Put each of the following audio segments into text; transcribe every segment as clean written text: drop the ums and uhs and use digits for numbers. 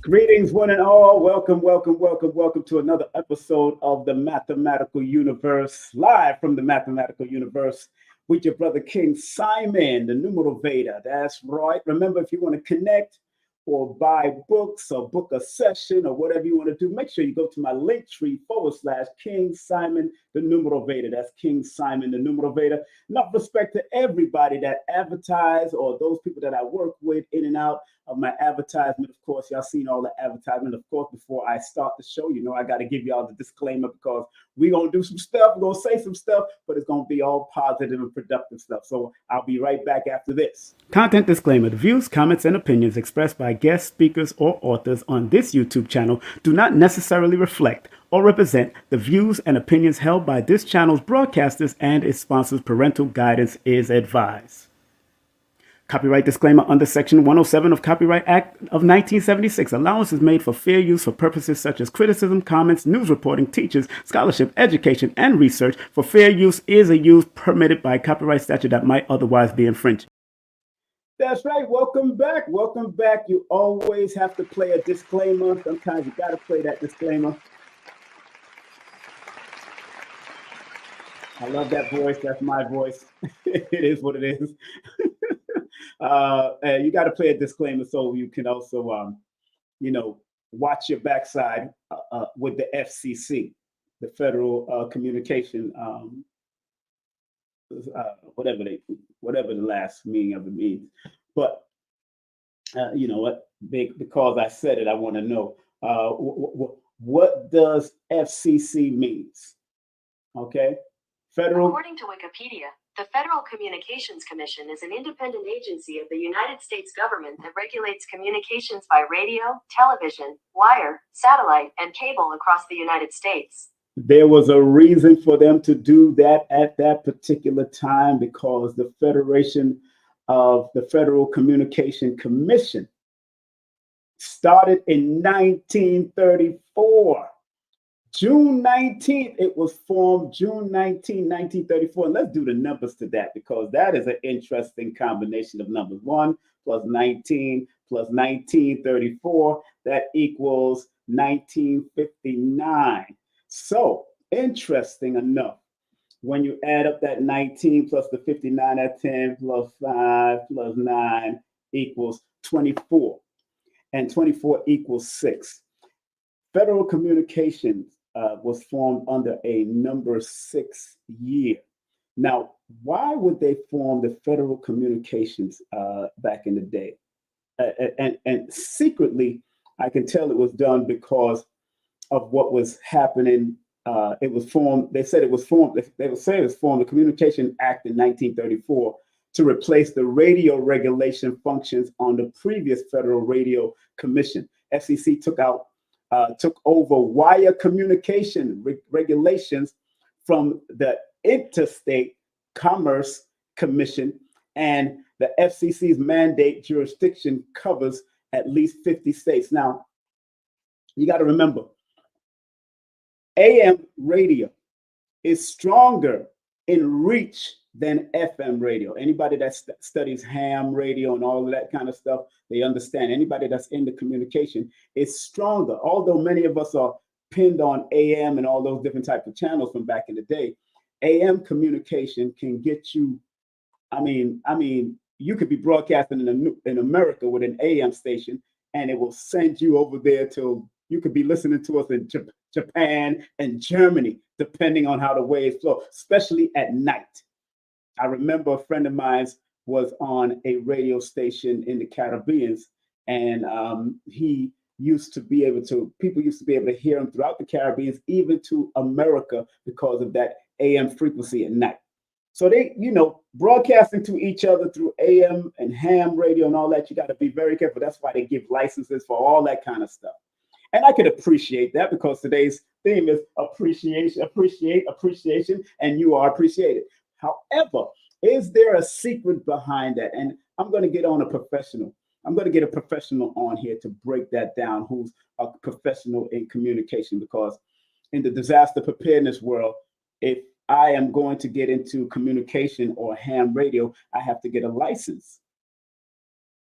Greetings, one and all. Welcome to another episode of the Mathematical Universe, live from the Mathematical Universe with your brother King Simon, the Numerovator. That's right. Remember, if you want to connect or buy books or book a session or whatever you want to do, make sure you go to my Linktree/King Simon, the Numerovator. That's King Simon, the Numerovator. Enough respect to everybody that advertise or those people that I work with in and out of my advertisement. Of course, y'all seen all the advertisement. Of course, before I start the show, you know I got to give y'all the disclaimer because we're going to do some stuff, we're going to say some stuff, but it's going to be all positive and productive stuff. So I'll be right back after this. Content disclaimer. The views, comments, and opinions expressed by guest speakers or authors on this YouTube channel do not necessarily reflect or represent the views and opinions held by this channel's broadcasters and its sponsors. Parental guidance is advised. Copyright disclaimer under Section 107 of Copyright Act of 1976. Allowance is made for fair use for purposes such as criticism, comments, news reporting, teachers, scholarship, education, and research. For fair use is a use permitted by copyright statute that might otherwise be infringed. That's right. Welcome back. Welcome back. You always have to play a disclaimer. Sometimes you got to play that disclaimer. I love that voice. That's my voice. It is what it is. You got to play a disclaimer so you can also, watch your backside with the FCC, the Federal Communication, whatever the last meaning of it means. But you know what? Because I said it, I want to know what does FCC means? Okay, Federal. According to Wikipedia, the Federal Communications Commission is an independent agency of the United States government that regulates communications by radio, television, wire, satellite, and cable across the United States. There was a reason for them to do that at that particular time because the Federal Communication Commission Started in 1934. June 19th, it was formed June 19th, 1934. And let's do the numbers to that because that is an interesting combination of numbers. 1 plus 19 plus 1934, that equals 1959. So, interesting enough, when you add up that 19 plus the 59 at 10 plus 5 plus 9 equals 24. And 24 equals 6. Federal Communications was formed under a number 6 year. Now, why would they form the Federal Communications back in the day? And secretly, I can tell it was done because of what was happening. It was formed. They said it was formed. They would say it was formed. The Communication Act in 1934 to replace the radio regulation functions on the previous Federal Radio Commission. FCC took over wire communication regulations from the Interstate Commerce Commission, and the FCC's mandate jurisdiction covers at least 50 states. Now, you got to remember, AM radio is stronger in reach than FM radio. Anybody that studies ham radio and all of that kind of stuff, they understand. Anybody that's into communication is stronger. Although many of us are pinned on AM and all those different types of channels from back in the day, AM communication can get you. You could be broadcasting in America with an AM station, and it will send you over there to. You could be listening to us in Japan and Germany, depending on how the waves flow, especially at night. I remember a friend of mine was on a radio station in the Caribbean, and people used to be able to hear him throughout the Caribbean, even to America, because of that AM frequency at night. So they, broadcasting to each other through AM and ham radio and all that, you got to be very careful. That's why they give licenses for all that kind of stuff. And I could appreciate that because today's theme is appreciation, and you are appreciated. However, is there a secret behind that? And I'm going to get on a professional. I'm going to get a professional on here to break that down, who's a professional in communication, because in the disaster preparedness world, if I am going to get into communication or ham radio, I have to get a license,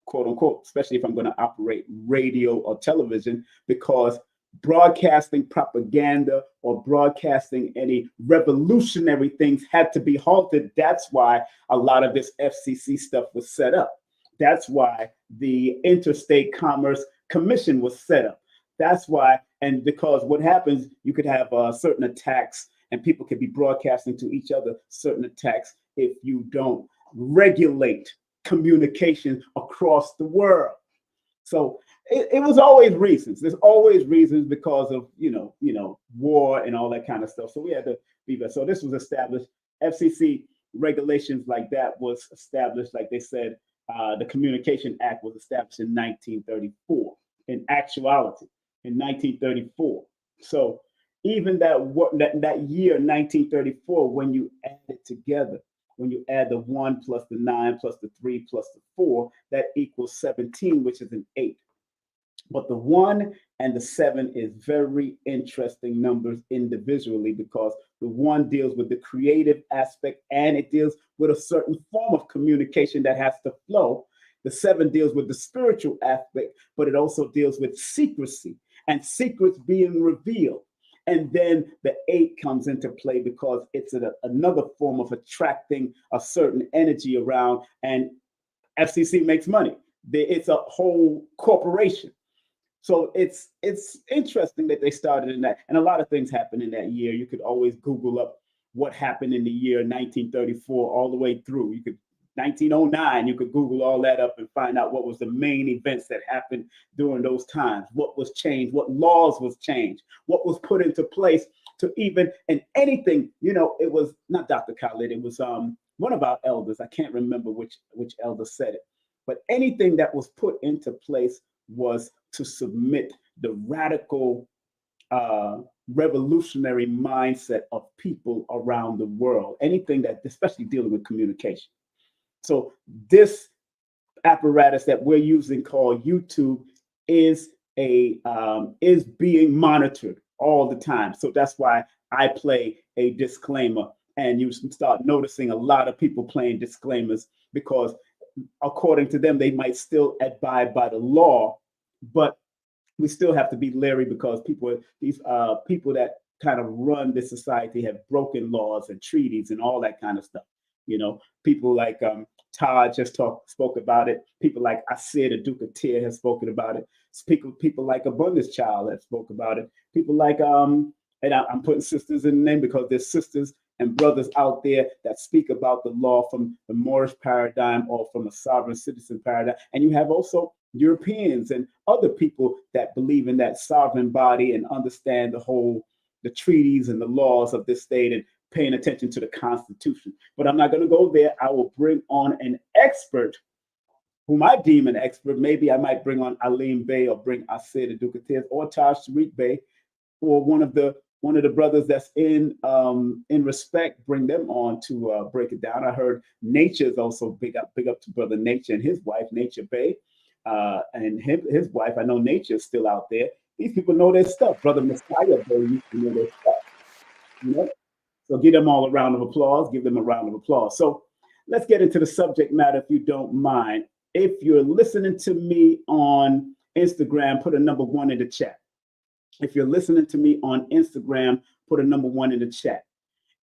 quote unquote, especially if I'm going to operate radio or television, because broadcasting propaganda or broadcasting any revolutionary things had to be halted. That's why a lot of this FCC stuff was set up. That's why the Interstate Commerce Commission was set up. That's why, and because what happens, you could have certain attacks, and people could be broadcasting to each other certain attacks if you don't regulate communication across the world. So it was always reasons. There's always reasons because of war and all that kind of stuff. So we had to be there. So this was established. FCC regulations like that was established, like they said. The Communication Act was established in 1934. In actuality, in 1934. So even that year, 1934, when you add it together, when you add the 1 plus the 9 plus the 3 plus the 4, that equals 17, which is an 8. But the 1 and the 7 is very interesting numbers individually, because the 1 deals with the creative aspect and it deals with a certain form of communication that has to flow. The 7 deals with the spiritual aspect, but it also deals with secrecy and secrets being revealed. And then the 8 comes into play because it's another form of attracting a certain energy around, and FCC makes money. It's a whole corporation. So it's interesting that they started in that. And a lot of things happened in that year. You could always Google up what happened in the year 1934 all the way through. You could 1909, you could Google all that up and find out what was the main events that happened during those times, what was changed, what laws was changed, what was put into place to even, and anything, it was not Dr. Khalid, it was one of our elders. I can't remember which elder said it, but anything that was put into place was to submit the radical revolutionary mindset of people around the world, anything that, especially dealing with communication. So this apparatus that we're using called YouTube is being monitored all the time. So that's why I play a disclaimer, and you start noticing a lot of people playing disclaimers because, according to them, they might still abide by the law, but we still have to be leery because these people that kind of run this society have broken laws and treaties and all that kind of stuff. You know, people like Todd just spoke about it. People like Asir the Duke of Tyr has spoken about it. People like Abundance Child have spoke about it. People like and I'm putting sisters in the name because there's sisters and brothers out there that speak about the law from the Moorish paradigm or from a sovereign citizen paradigm. And you have also Europeans and other people that believe in that sovereign body and understand the treaties and the laws of this state and paying attention to the Constitution. But I'm not going to go there. I will bring on an expert whom I deem an expert. Maybe I might bring on Alim Bey or bring Asir the Duke of Tiz or Taj Tariq Bey or one of the brothers that's in respect. Bring them on to break it down. I heard Nature is also big up to Brother Nature and his wife Nature Bey, and his wife. I know Nature is still out there. These people know their stuff. Brother Messiah Bey used to know their stuff. You know? So give them all a round of applause. Give them a round of applause. So let's get into the subject matter, if you don't mind. If you're listening to me on Instagram, put a number 1 in the chat. If you're listening to me on Instagram, put a number 1 in the chat.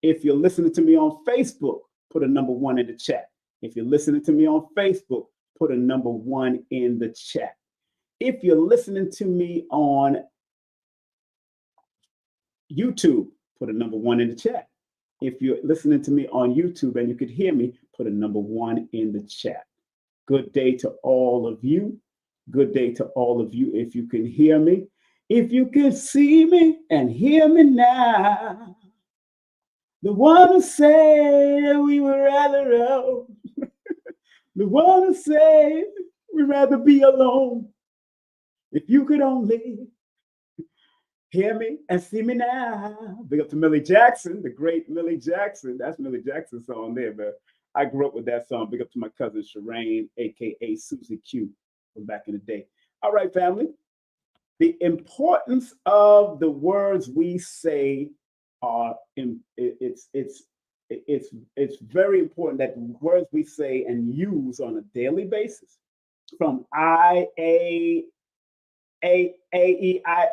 If you're listening to me on Facebook, put a number 1 in the chat. If you're listening to me on Facebook, put a number 1 in the chat. If you're listening to me on YouTube, put a number 1 in the chat. If you're listening to me on YouTube and you could hear me, put a number 1 in the chat. Good day to all of you. Good day to all of you. If you can hear me, if you can see me and hear me now, the one who say we would rather out, the one who say we'd rather be alone. If you could only hear me and see me now. Big up to Millie Jackson, the great Millie Jackson. That's Millie Jackson's song there, but I grew up with that song. Big up to my cousin Shireen, aka Susie Q, from back in the day. All right, family. The importance of the words we say are it's very important that the words we say and use on a daily basis, from A E I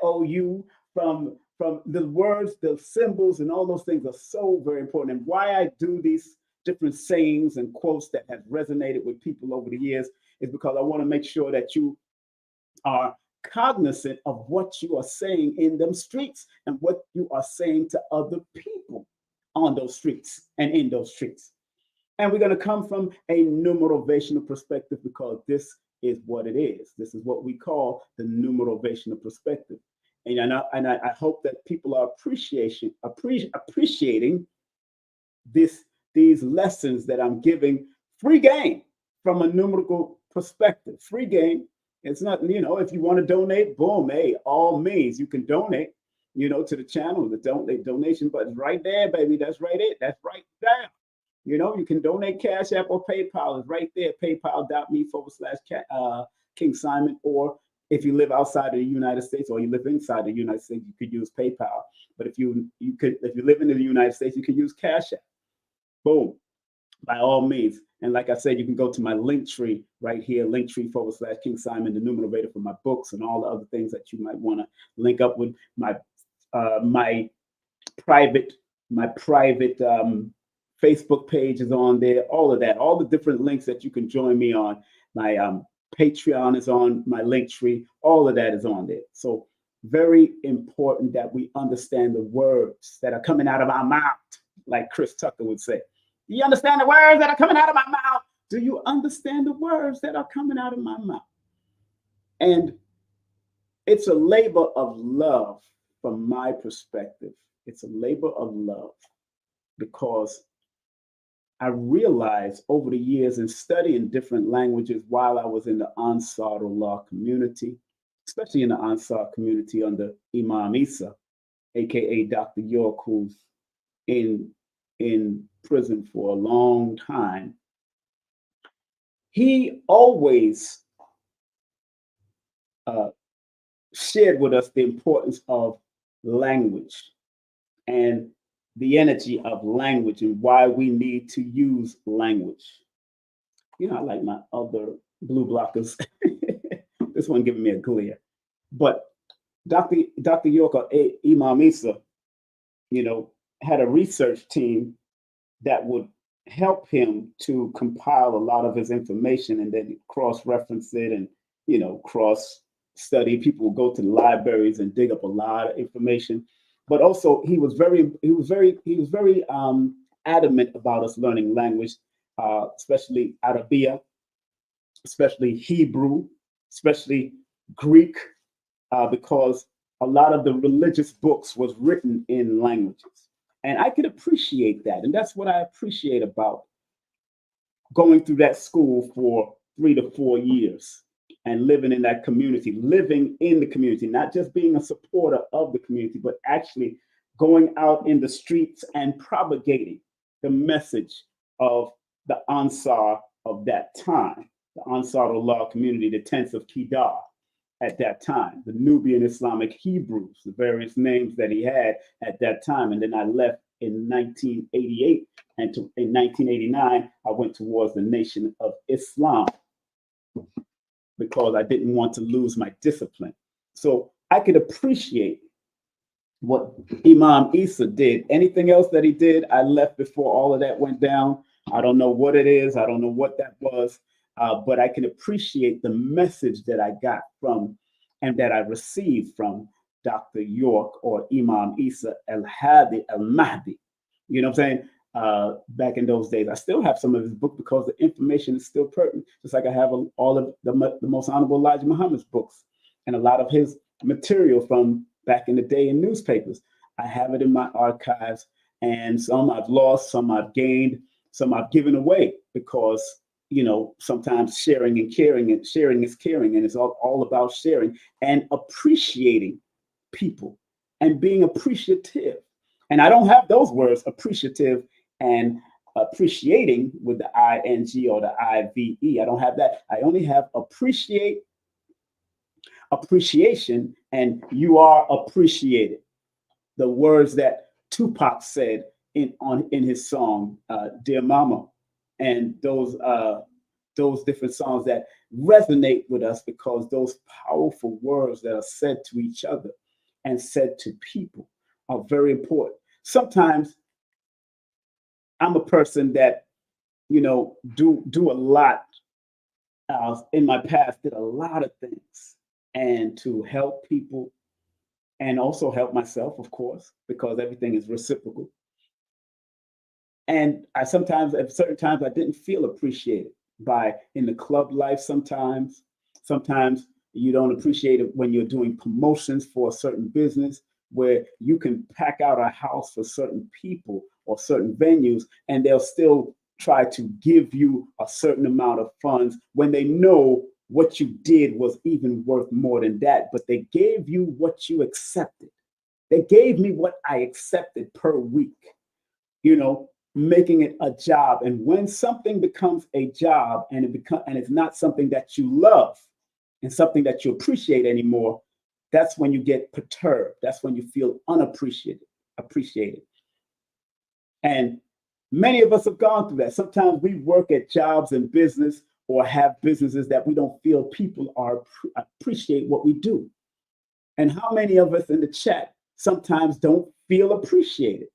O U, from the words, the symbols, and all those things are so very important. And why I do these different sayings and quotes that have resonated with people over the years is because I want to make sure that you are cognizant of what you are saying in them streets and what you are saying to other people on those streets and in those streets. And we're going to come from a numerovational perspective because this is what it is. This is what we call the numerovational perspective. And I hope that people are appreciating these lessons that I'm giving free game from a numerical perspective. Free game. It's not, if you want to donate, boom, hey, all means you can donate, to the channel. The donation button's right there, baby. That's right it. That's right there. You can donate Cash App or PayPal. It's right there, paypal.me/King Simon. Or if you live outside of the United States or you live inside the United States, you could use PayPal. But if you live in the United States, you can use Cash App. Boom. By all means. And like I said, you can go to my link tree right here, linktree/King Simon, the numerator for my books and all the other things that you might want to link up with. My private Facebook page is on there, all of that, all the different links that you can join me on. My Patreon is on my link tree, all of that is on there. So very important that we understand the words that are coming out of our mouth, like Chris Tucker would say. Do you understand the words that are coming out of my mouth? Do you understand the words that are coming out of my mouth? And it's a labor of love from my perspective. It's a labor of love because I realized over the years in studying different languages while I was in the Ansarullah community, especially in the Ansar community under Imam Isa, aka Dr. York, who's in prison for a long time. He always shared with us the importance of language and the energy of language and why we need to use language. I like my other blue blockers. This one giving me a glare. But Dr. York, Imam Isa, you know, had a research team that would help him to compile a lot of his information and then cross-reference it and cross study. People would go to the libraries and dig up a lot of information. But also he was very adamant about us learning language, especially Arabia, especially Hebrew, especially Greek, because a lot of the religious books was written in languages. And I could appreciate that. And that's what I appreciate about going through that school for 3 to 4 years and living in the community, not just being a supporter of the community, but actually going out in the streets and propagating the message of the Ansar of that time, the Ansar Allah community, the tents of Kedar at that time, the Nubian Islamic Hebrews, the various names that he had at that time. And then I left in 1988, and in 1989, I went towards the Nation of Islam because I didn't want to lose my discipline. So I could appreciate what Imam Isa did. Anything else that he did, I left before all of that went down. I don't know what it is. I don't know what that was. But I can appreciate the message that I got from and that I received from Dr. York or Imam Isa al-Hadi al-Mahdi. You know what I'm saying? Back in those days, I still have some of his book because the information is still pertinent, just like I have all of the Most Honorable Elijah Muhammad's books and a lot of his material from back in the day in newspapers. I have it in my archives, and some I've lost, some I've gained, some I've given away because sometimes sharing and caring, and sharing is caring, and it's all about sharing and appreciating people and being appreciative. And I don't have those words, appreciative and appreciating, with the ing or the ive. I don't have that. I only have appreciation, and you are appreciated. The words that Tupac said in his song "Dear Mama," and those different songs that resonate with us because those powerful words that are said to each other and said to people are very important. Sometimes I'm a person that do a lot. In my past, did a lot of things, and to help people and also help myself, of course, because everything is reciprocal. And I sometimes, at certain times, I didn't feel appreciated by in the club life. Sometimes you don't appreciate it when you're doing promotions for a certain business where you can pack out a house for certain people or certain venues, and they'll still try to give you a certain amount of funds when they know what you did was even worth more than that. But they gave you what you accepted. They gave me what I accepted per week. Making it a job. And when something becomes a job and it's not something that you love and something that you appreciate anymore, that's when you get perturbed. That's when you feel appreciated. And many of us have gone through that. Sometimes we work at jobs and business or have businesses that we don't feel people appreciate what we do. And how many of us in the chat sometimes don't feel appreciated?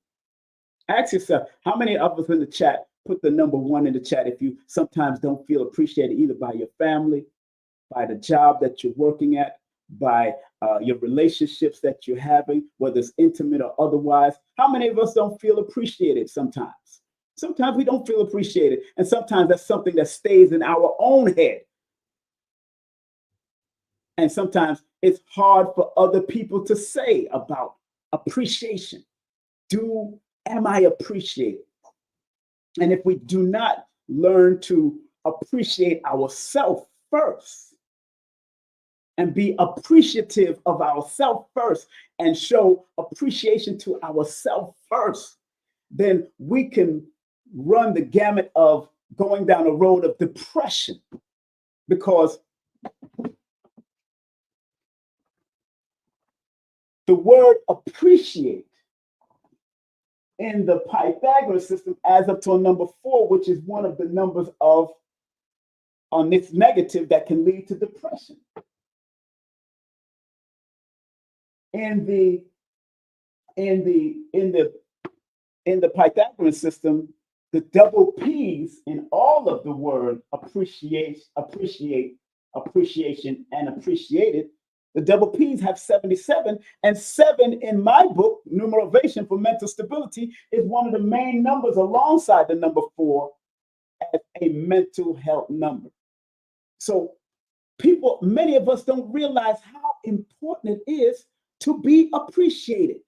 Ask yourself, how many of us in the chat, put the number 1 in the chat if you sometimes don't feel appreciated either by your family, by the job that you're working at, by your relationships that you're having, whether it's intimate or otherwise. How many of us don't feel appreciated sometimes? Sometimes we don't feel appreciated. And sometimes that's something that stays in our own head. And sometimes it's hard for other people to say about appreciation. Am I appreciated? And if we do not learn to appreciate ourselves first and be appreciative of ourselves first and show appreciation to ourselves first, then we can run the gamut of going down a road of depression, because The word appreciate in the Pythagorean system adds up to a number 4, which is one of the numbers of on this negative that can lead to depression. In the in the in the in the Pythagorean system, the double P's in all of the word appreciation, and appreciated, the double P's have 77, and 7 in my book, Numerovation for Mental Stability, is one of the main numbers alongside the number 4 as a mental health number. So many of us don't realize how important it is to be appreciated,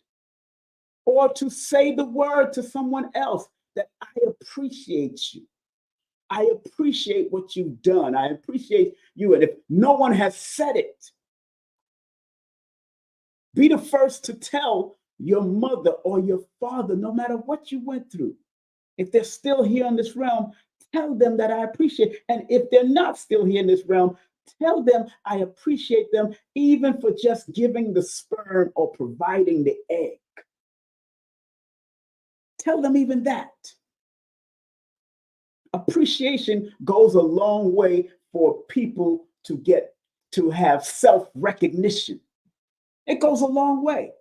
or to say the word to someone else that I appreciate you. I appreciate what you've done. I appreciate you. And if no one has said it, be the first to tell your mother or your father, no matter what you went through. If they're still here in this realm, tell them that I appreciate. And if they're not still here in this realm, tell them I appreciate them, even for just giving the sperm or providing the egg. Tell them even that. Appreciation goes a long way for people to have self-recognition. It goes a long way.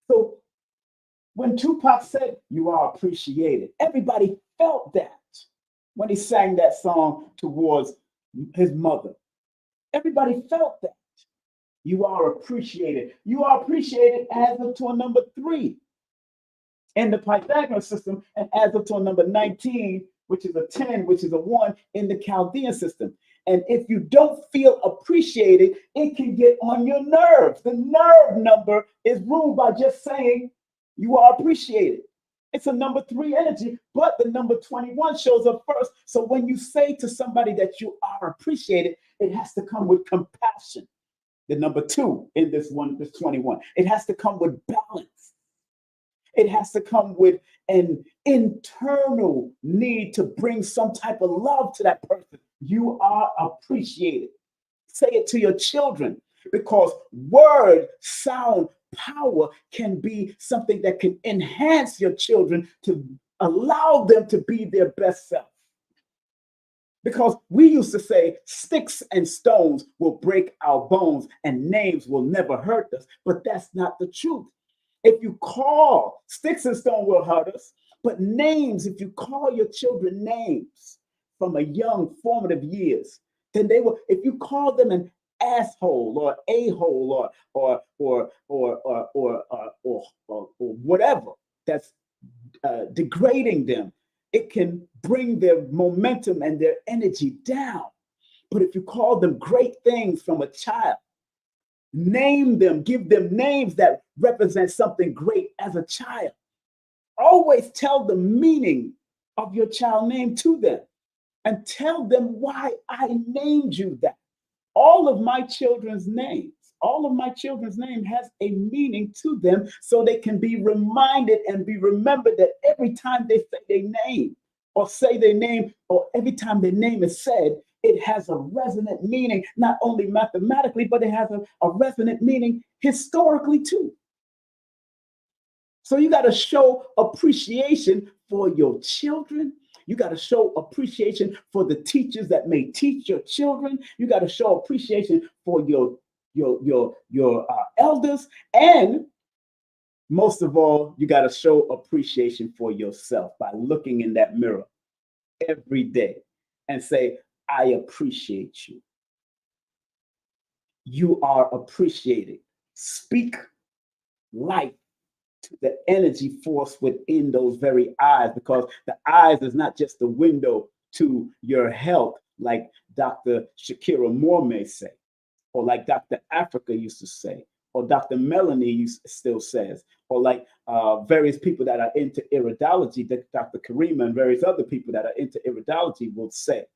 So when Tupac said, "You are appreciated," everybody felt that when he sang that song towards his mother. Everybody felt that. You are appreciated. You are appreciated adds up to a number 3 in the Pythagorean system, and adds up to a number 19, which is a 10, which is a 1 in the Chaldean system. And if you don't feel appreciated, it can get on your nerves. The nerve number is ruled by just saying you are appreciated. It's a number 3 energy, but the number 21 shows up first. So when you say to somebody that you are appreciated, it has to come with compassion. The number 2 in this 21. It has to come with balance. It has to come with an internal need to bring some type of love to that person. You are appreciated. Say it to your children, because word, sound, power can be something that can enhance your children to allow them to be their best self. Because we used to say sticks and stones will break our bones and names will never hurt us, but that's not the truth. If you call, sticks and stone will hurt us, but names, if you call your children names from a young formative years, then they will, if you call them an asshole or a-hole or whatever that's degrading them, it can bring their momentum and their energy down. But if you call them great things from a child, name them, give them names that represent something great as a child. Always tell the meaning of your child name to them, and tell them why I named you that. All of my children's names has a meaning to them, so they can be reminded and be remembered that every time they say their name, or every time their name is said, it has a resonant meaning, not only mathematically, but it has a resonant meaning historically too. So you got to show appreciation for your children. You got to show appreciation for the teachers that may teach your children. You got to show appreciation for your elders, and most of all, you got to show appreciation for yourself by looking in that mirror every day and say, I appreciate you. You are appreciated. Speak life to the energy force within those very eyes, because the eyes is not just the window to your health, like Dr. Shakira Moore may say, or like Dr. Africa used to say, or Dr. Melanie still says, or like various people that are into iridology, Dr. Karima and various other people that are into iridology will say.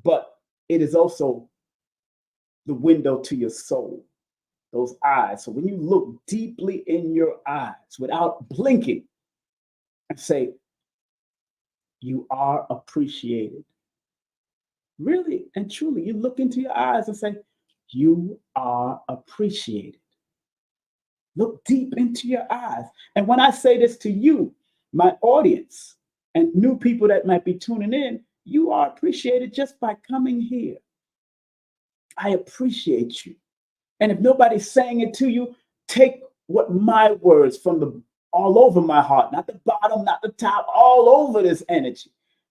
But it is also the window to your soul, those eyes. So when you look deeply in your eyes without blinking and say, you are appreciated. Really and truly, you look into your eyes and say, you are appreciated. Look deep into your eyes. And when I say this to you, my audience, and new people that might be tuning in, you are appreciated just by coming here. I appreciate you. And if nobody's saying it to you, take what my words from the all over my heart, not the bottom, not the top, all over this energy,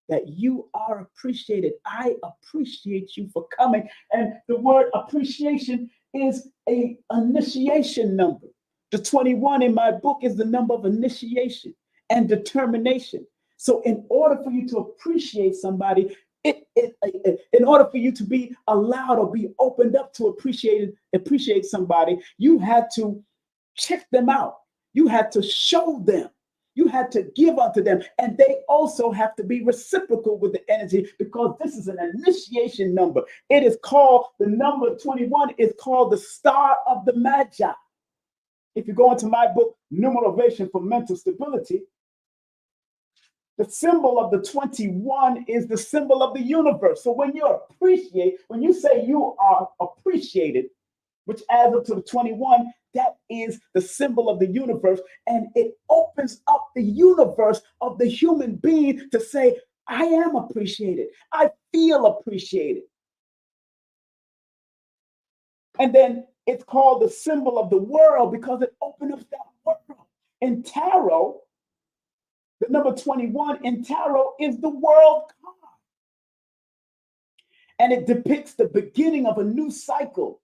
that you are appreciated. I appreciate you for coming. And the word appreciation is a initiation number. The 21 in my book is the number of initiation and determination. So in order for you to appreciate somebody, in order for you to be allowed or be opened up to appreciate somebody, you had to check them out. You had to show them. You had to give unto them. And they also have to be reciprocal with the energy, because this is an initiation number. It is called, the number 21 is called the star of the Magi. If you go into my book, Numerovational for Mental Stability, the symbol of the 21 is the symbol of the universe. So when you say you are appreciated, which adds up to the 21, that is the symbol of the universe. And it opens up the universe of the human being to say, I am appreciated. I feel appreciated. And then it's called the symbol of the world because it opens up that world. In tarot, the number 21 in tarot is the world card. And it depicts the beginning of a new cycle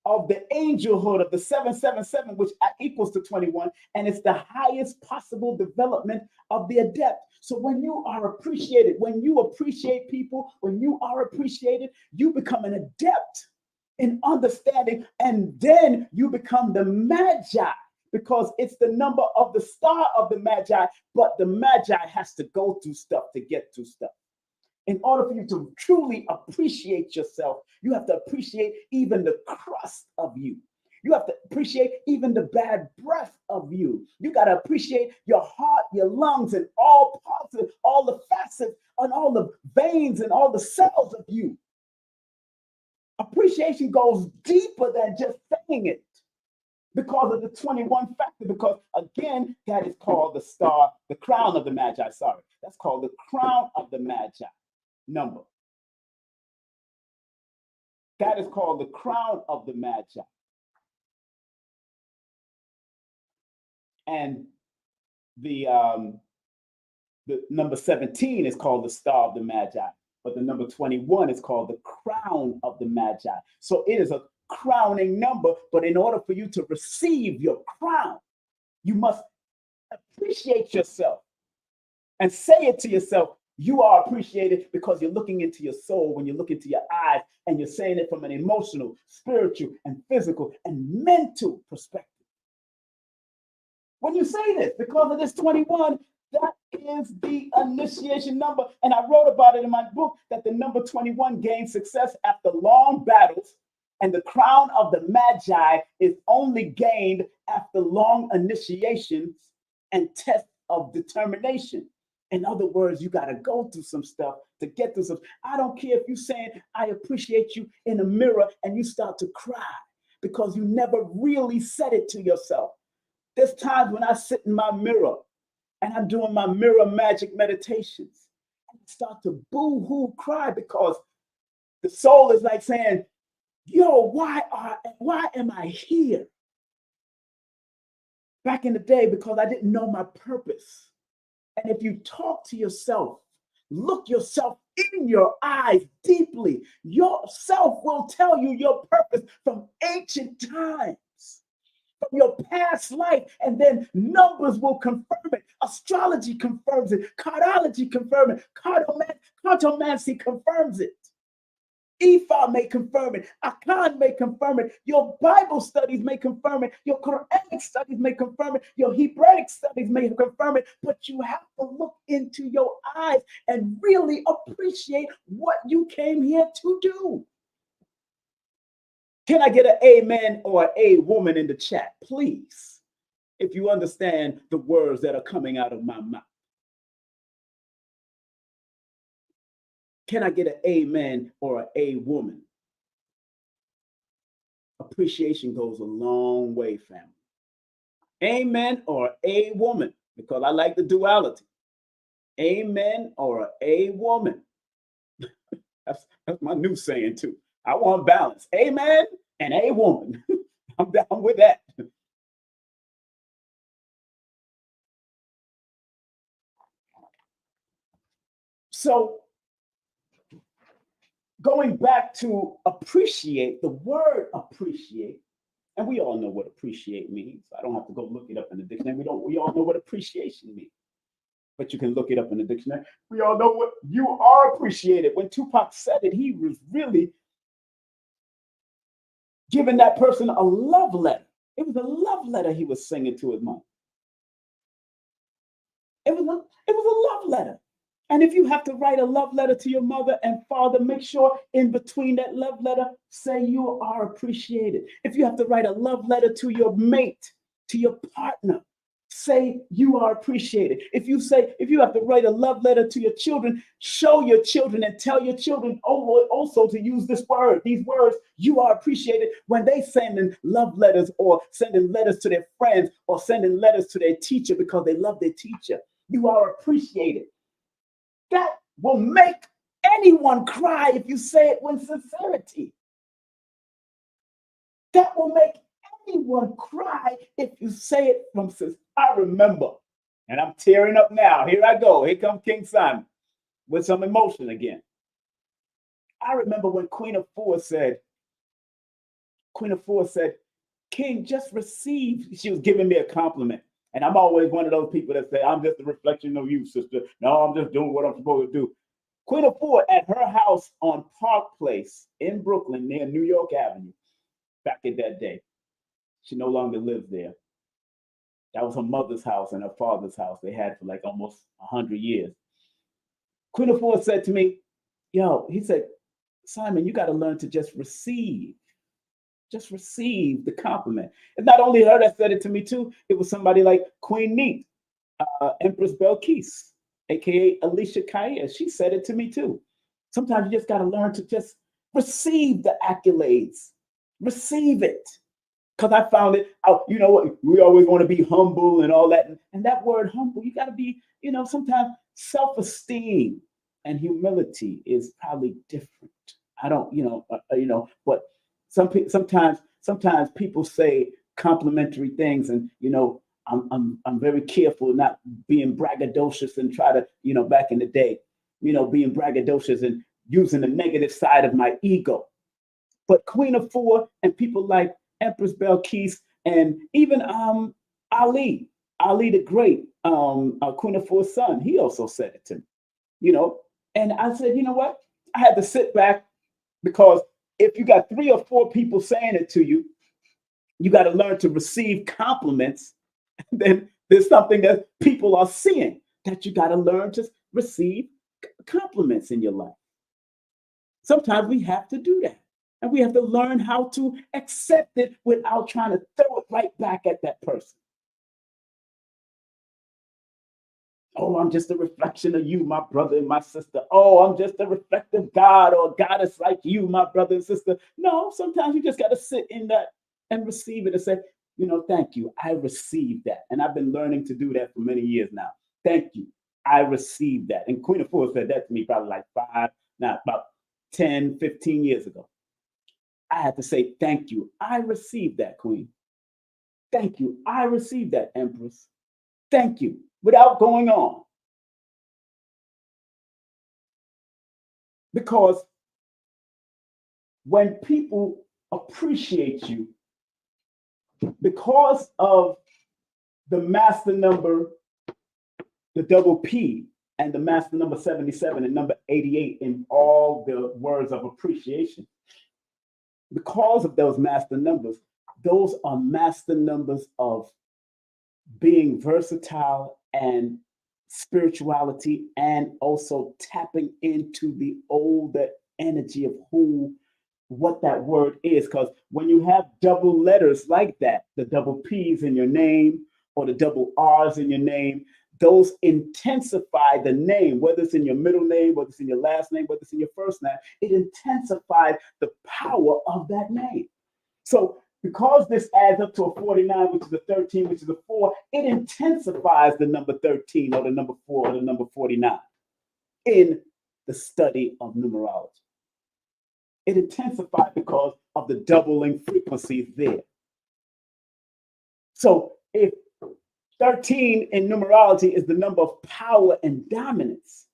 of the angelhood of the 777, which equals to 21. And it's the highest possible development of the adept. So when you are appreciated, when you appreciate people, when you are appreciated, you become an adept in understanding. And then you become the Magi, because it's the number of the star of the Magi, but the Magi has to go through stuff to get to stuff. In order for you to truly appreciate yourself, you have to appreciate even the crust of you. You have to appreciate even the bad breath of you. You got to appreciate your heart, your lungs, and all parts of all the facets and all the veins and all the cells of you. Appreciation goes deeper than just saying it, because of the 21 factor, because again, that is called the star, the crown of the Magi. Sorry, that's called the crown of the Magi number. That is called the crown of the Magi. And the number 17 is called the star of the Magi, but the number 21 is called the crown of the Magi. So it is a crowning number, but in order for you to receive your crown, you must appreciate yourself and say it to yourself. You are appreciated because you're looking into your soul, when you look into your eyes, and you're saying it from an emotional, spiritual, and physical and mental perspective. When you say this, because of this 21, that is the initiation number. And I wrote about it in my book that the number 21 gains success after long battles, and the crown of the Magi is only gained after long initiations and tests of determination. In other words, you got to go through some stuff to get through some. I don't care if you're saying, I appreciate you in a mirror, and you start to cry because you never really said it to yourself. There's times when I sit in my mirror and I'm doing my mirror magic meditations, and I start to boo-hoo cry, because the soul is like saying, yo, why am I here? Back in the day, because I didn't know my purpose. And if you talk to yourself, look yourself in your eyes deeply, yourself will tell you your purpose from ancient times, from your past life, and then numbers will confirm it. Astrology confirms it. Cardiology confirms it. Cartomancy confirms it. Ifa may confirm it. Akan may confirm it. Your Bible studies may confirm it. Your Quranic studies may confirm it. Your Hebraic studies may confirm it. But you have to look into your eyes and really appreciate what you came here to do. Can I get an amen or a woman in the chat, please? If you understand the words that are coming out of my mouth. Can I get an amen or a woman? Appreciation goes a long way, family. Amen or a woman, because I like the duality. Amen or a woman. That's my new saying too. I want balance. Amen and a woman. I'm down with that. So going back to appreciate, the word appreciate, and we all know what appreciate means. I don't have to go look it up in the dictionary. We all know what appreciation means. But you can look it up in the dictionary. We all know what you are appreciated. When Tupac said it, he was really giving that person a love letter. It was a love letter he was singing to his mom. It was a love letter. And if you have to write a love letter to your mother and father, make sure in between that love letter, say you are appreciated. If you have to write a love letter to your mate, to your partner, say you are appreciated. If you have to write a love letter to your children, show your children and tell your children also to use these words, you are appreciated, when they send in love letters or sending letters to their friends or sending letters to their teacher because they love their teacher. You are appreciated. That will make anyone cry if you say it with sincerity. That will make anyone cry if you say it from sincerity. I remember, and I'm tearing up now. Here I go. Here comes King Simon with some emotion again. I remember when Queen of Four said, King, just receive. She was giving me a compliment. And I'm always one of those people that say, I'm just a reflection of you, sister. No, I'm just doing what I'm supposed to do. Queen of Four at her house on Park Place in Brooklyn near New York Avenue back in that day. She no longer lives there. That was her mother's house and her father's house. They had for like almost 100 years. Queen of Four said to me, he said, Simon, you got to learn to just receive. Just receive the compliment. It's not only her that said it to me too. It was somebody like Queen Neat, Empress Belkis, aka Alicia Kaya. She said it to me too. Sometimes you just got to learn to just receive the accolades. Receive it. Because I found it out, you know what, we always want to be humble and all that. And that word humble, you got to be, sometimes self-esteem and humility is probably different. I don't, but sometimes people say complimentary things, and I'm very careful not being braggadocious and try to, back in the day, being braggadocious and using the negative side of my ego. But Queen of Four and people like Empress Belkis and even Ali the Great, Queen of Four's son, he also said it to me, and I said, you know what? I had to sit back, because if you got 3 or 4 people saying it to you, you got to learn to receive compliments. Then there's something that people are seeing, that you got to learn to receive compliments in your life. Sometimes we have to do that. And we have to learn how to accept it without trying to throw it right back at that person. Oh, I'm just a reflection of you, my brother and my sister. Oh, I'm just a reflective God or goddess like you, my brother and sister. No, sometimes you just got to sit in that and receive it and say, thank you. I received that. And I've been learning to do that for many years now. Thank you. I received that. And Queen of Four said that to me probably like about 10, 15 years ago. I had to say, thank you. I received that, Queen. Thank you. I received that, Empress. Thank you. Without going on. Because when people appreciate you, because of the master number, the double P, and the master number 77 and number 88 in all the words of appreciation, because of those master numbers, those are master numbers of being versatile and spirituality, and also tapping into the older energy of what that word is. Because when you have double letters like that, the double P's in your name or the double R's in your name, those intensify the name, whether it's in your middle name, whether it's in your last name, whether it's in your first name, it intensifies the power of that name. So because this adds up to a 49, which is a 13, which is a 4, it intensifies the number 13 or the number 4 or the number 49 in the study of numerology. It intensifies because of the doubling frequencies there. So if 13 in numerology is the number of power and dominance,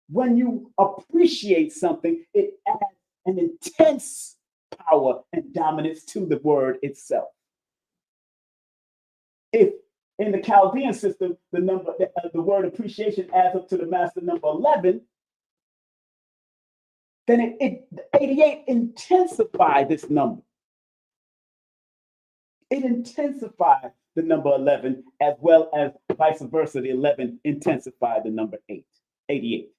when you appreciate something, it adds an intense power and dominance to the word itself. If in the Chaldean system, the word appreciation adds up to the master number 11, then 88 intensifies this number. It intensifies the number 11, as well as vice versa, the 11 intensified the number 88.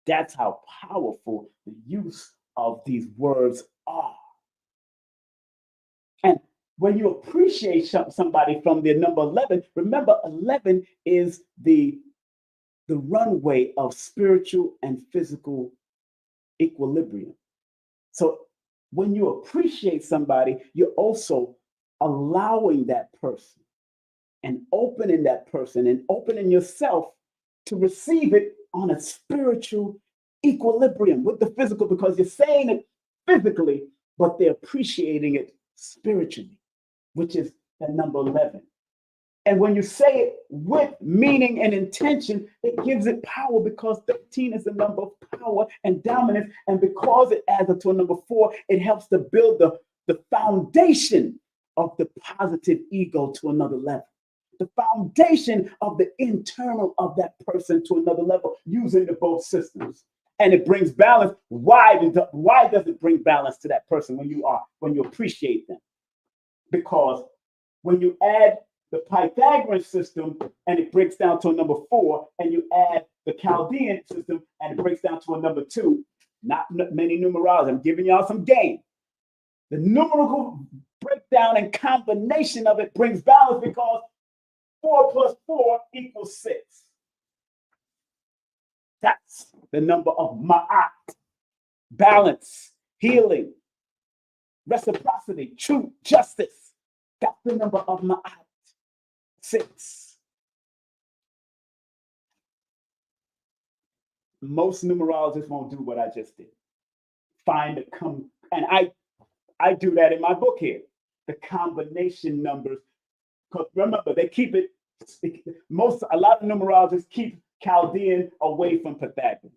That's how powerful the use of these words are. And when you appreciate somebody from their number 11, remember 11 is the runway of spiritual and physical equilibrium. So when you appreciate somebody, you're also allowing that person and opening that person and opening yourself to receive it on a spiritual equilibrium with the physical, because you're saying it physically, but they're appreciating it spiritually, which is the number 11. And when you say it with meaning and intention, it gives it power, because 13 is the number of power and dominance. And because it adds up to a number 4, it helps to build the foundation of the positive ego to another level, the foundation of the internal of that person to another level, using the both systems. And it brings balance. Why does it bring balance to that person when you appreciate them? Because when you add the Pythagorean system and it breaks down to a number 4, and you add the Chaldean system and it breaks down to a number 2, not many numerology. I'm giving y'all some game. The numerical breakdown and combination of it brings balance, because 4 plus 4 equals 6. That's the number of ma'at, balance, healing, reciprocity, truth, justice. That's the number of ma'at, 6. Most numerologists won't do what I just did. And I do that in my book here. The combination numbers, because remember, they keep it, a lot of numerologists keep Chaldean away from Pythagorean.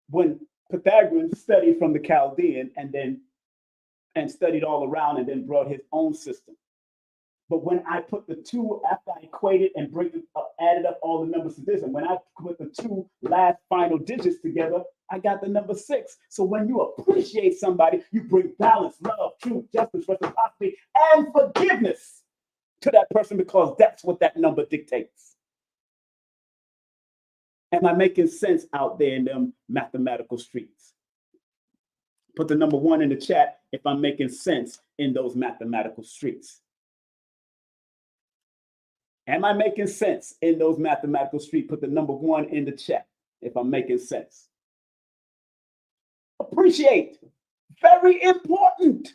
When Pythagorean studied from the Chaldean and studied all around and then brought his own system. But when I put the two, after I equated and added up all the numbers to this, and when I put the two last final digits together, I got the number 6. So when you appreciate somebody, you bring balance, love, truth, justice, reciprocity, and forgiveness to that person, because that's what that number dictates. Am I making sense out there in them mathematical streets? Put the number 1 in the chat if I'm making sense in those mathematical streets. Am I making sense in those mathematical streets? Put the number 1 in the chat if I'm making sense. Appreciate. Very important.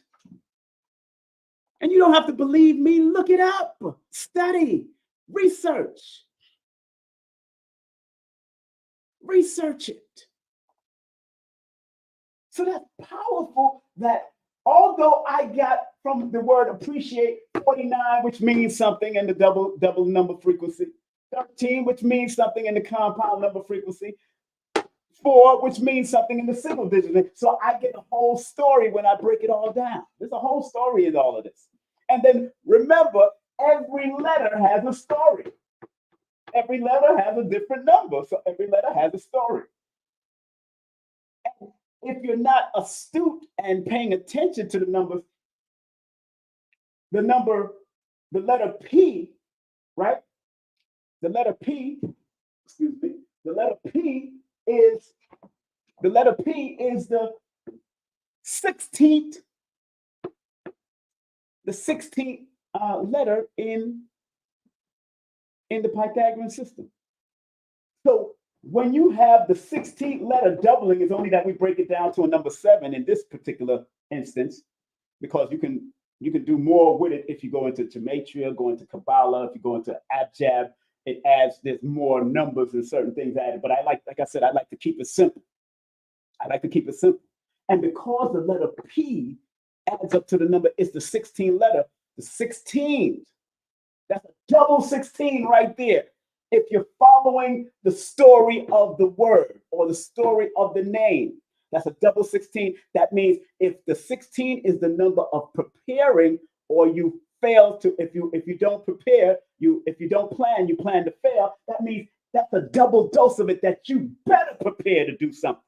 And you don't have to believe me. Look it up. Study. Research. Research it. So that's powerful, that although I got from the word appreciate 49, which means something in the double number frequency, 13, which means something in the compound number frequency, 4, which means something in the single digit. So I get a whole story when I break it all down. There's a whole story in all of this. And then remember, every letter has a story. Every letter has a different number. So every letter has a story. And if you're not astute and paying attention to the numbers, the letter P, right? The letter P is the 16th letter in the Pythagorean system. So when you have the 16th letter doubling, it's only that we break it down to a number 7 in this particular instance. because you can do more with it if you go into gematria, go into Kabbalah, if you go into Abjad, it adds there's more numbers and certain things added. But like I said, I like to keep it simple. I like to keep it simple. And because the letter P adds up to the number, it's the 16th letter. The 16, that's a double 16 right there. If you're following the story of the word or the story of the name, that's a double 16. That means if the 16 is the number of preparing, or you fail to, if you don't prepare, if you don't plan, you plan to fail. That means that's a double dose of it, that you better prepare to do something.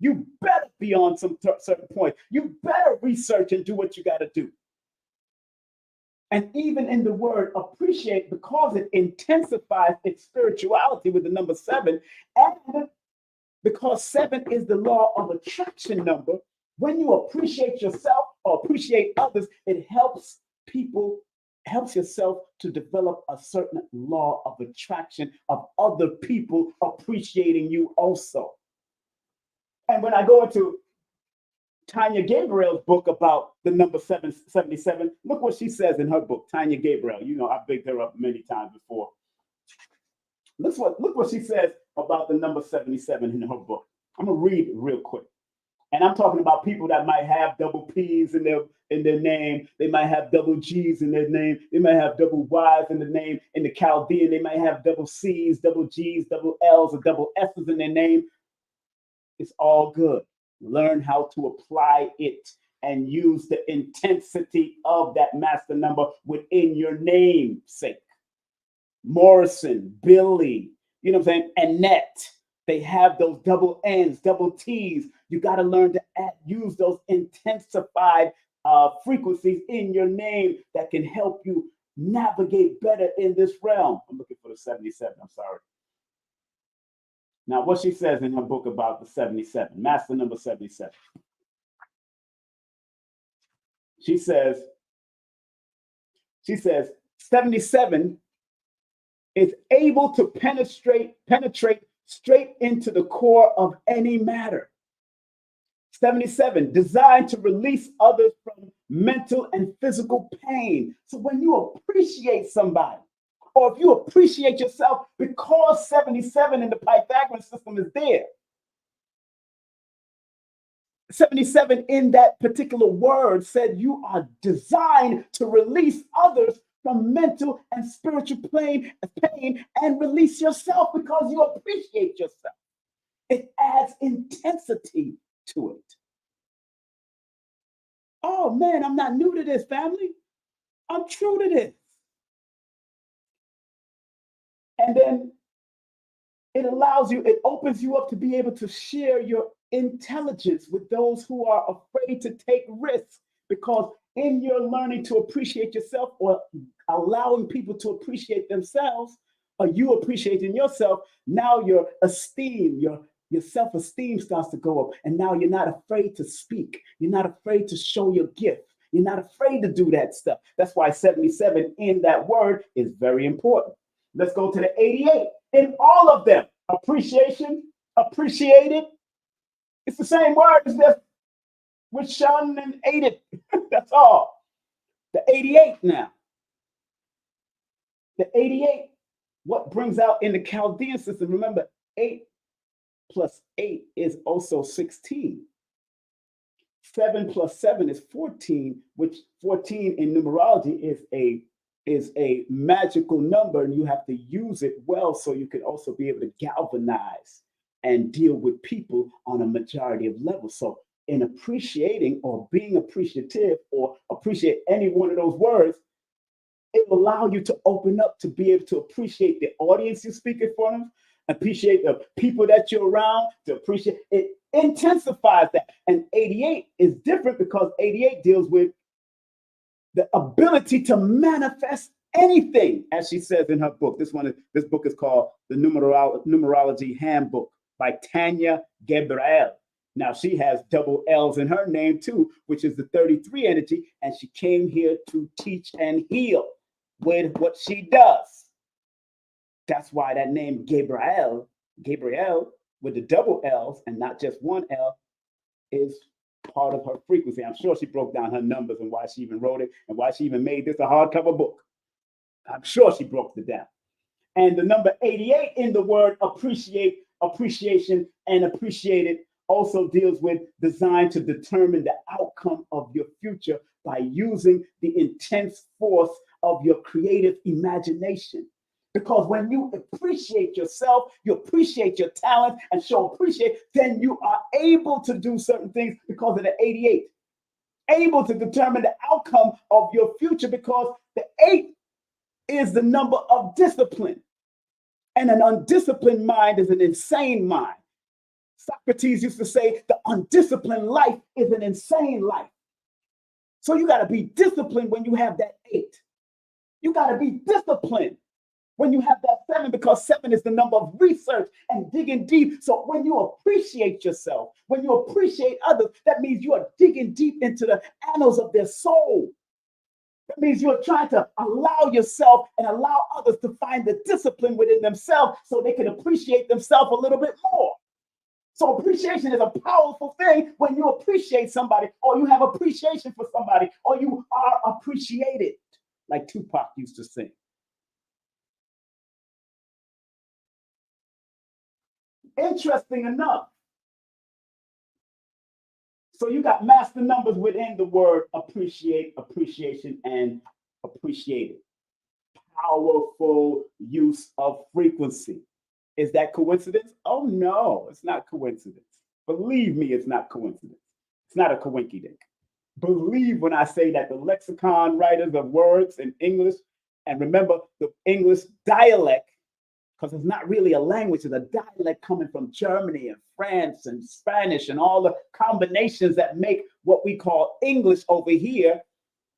You better be on some certain point. You better research and do what you got to do. And even in the word appreciate, because it intensifies its spirituality with the number 7, and because 7 is the law of attraction number, when you appreciate yourself or appreciate others, it helps yourself to develop a certain law of attraction of other people appreciating you also. And when I go into Tanya Gabriel's book about the number 77, look what she says in her book. Tanya Gabriel, you know, I've bigged her up many times before. Look what she says about the number 77 in her book. I'm gonna read it real quick. And I'm talking about people that might have double P's in their name. They might have double G's in their name. They might have double Y's in the name. In the Chaldean, they might have double C's, double G's, double L's, or double S's in their name. It's all good. Learn how to apply it and use the intensity of that master number within your namesake. Morrison, Billy, you know what I'm saying? Annette, they have those double N's, double T's. You got to learn to use those intensified frequencies in your name that can help you navigate better in this realm. I'm looking for the 77. I'm sorry. Now, what she says in her book about the 77, master number 77. She says 77 is able to penetrate straight into the core of any matter. 77, designed to release others from mental and physical pain. So when you appreciate somebody, or if you appreciate yourself, because 77 in the Pythagorean system is there, 77 in that particular word said you are designed to release others from mental and spiritual pain and release yourself because you appreciate yourself. It adds intensity to it. Oh man, I'm not new to this, family. I'm true to this. And then it opens you up to be able to share your intelligence with those who are afraid to take risks, because in your learning to appreciate yourself, or allowing people to appreciate themselves, or you appreciating yourself, now your esteem, your self-esteem starts to go up, and now you're not afraid to speak. You're not afraid to show your gift. You're not afraid to do that stuff. That's why 77 in that word is very important. Let's go to the 88. In all of them, appreciation, appreciated, it's the same word as this, with shun and aided. That's all. The 88 now. The 88, what brings out in the Chaldean system, remember, 8 plus 8 is also 16. 7 plus 7 is 14, which 14 in numerology is a magical number, and you have to use it well so you can also be able to galvanize and deal with people on a majority of levels. So in appreciating or being appreciative or appreciate any one of those words, it will allow you to open up to be able to appreciate the audience you're speaking for them, appreciate the people that you're around, to appreciate it. Intensifies that. And 88 is different because 88 deals with the ability to manifest anything, as she says in her book. This book is called The Numerology Handbook by Tanya Gabriel. Now, she has double L's in her name too, which is the 33 energy, and she came here to teach and heal with what she does. That's why that name Gabriel with the double L's and not just one L, is part of her frequency. I'm sure she broke down her numbers and why she even wrote it and why she even made this a hardcover book. I'm sure she broke it down. And the number 88 in the word appreciate, appreciation, and appreciated also deals with designed to determine the outcome of your future by using the intense force of your creative imagination. Because when you appreciate yourself, you appreciate your talent and show appreciate, then you are able to do certain things because of the 88. Able to determine the outcome of your future because the 8 is the number of discipline. And an undisciplined mind is an insane mind. Socrates used to say the undisciplined life is an insane life. So you got to be disciplined when you have that 8. You got to be disciplined when you have that 7, because 7 is the number of research and digging deep. So when you appreciate yourself, when you appreciate others, that means you are digging deep into the annals of their soul. That means you're trying to allow yourself and allow others to find the discipline within themselves so they can appreciate themselves a little bit more. So appreciation is a powerful thing when you appreciate somebody, or you have appreciation for somebody, or you are appreciated, like Tupac used to sing. Interesting enough. So you got master numbers within the word appreciate, appreciation, and appreciated. Powerful use of frequency. Is that coincidence? Oh no, it's not coincidence. Believe me, it's not coincidence. It's not a coinky-dink. Believe when I say that the lexicon writers of words in English, and remember the English dialect, because it's not really a language, it's a dialect coming from Germany and France and Spanish and all the combinations that make what we call English over here.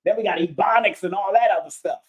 Then we got Ebonics and all that other stuff.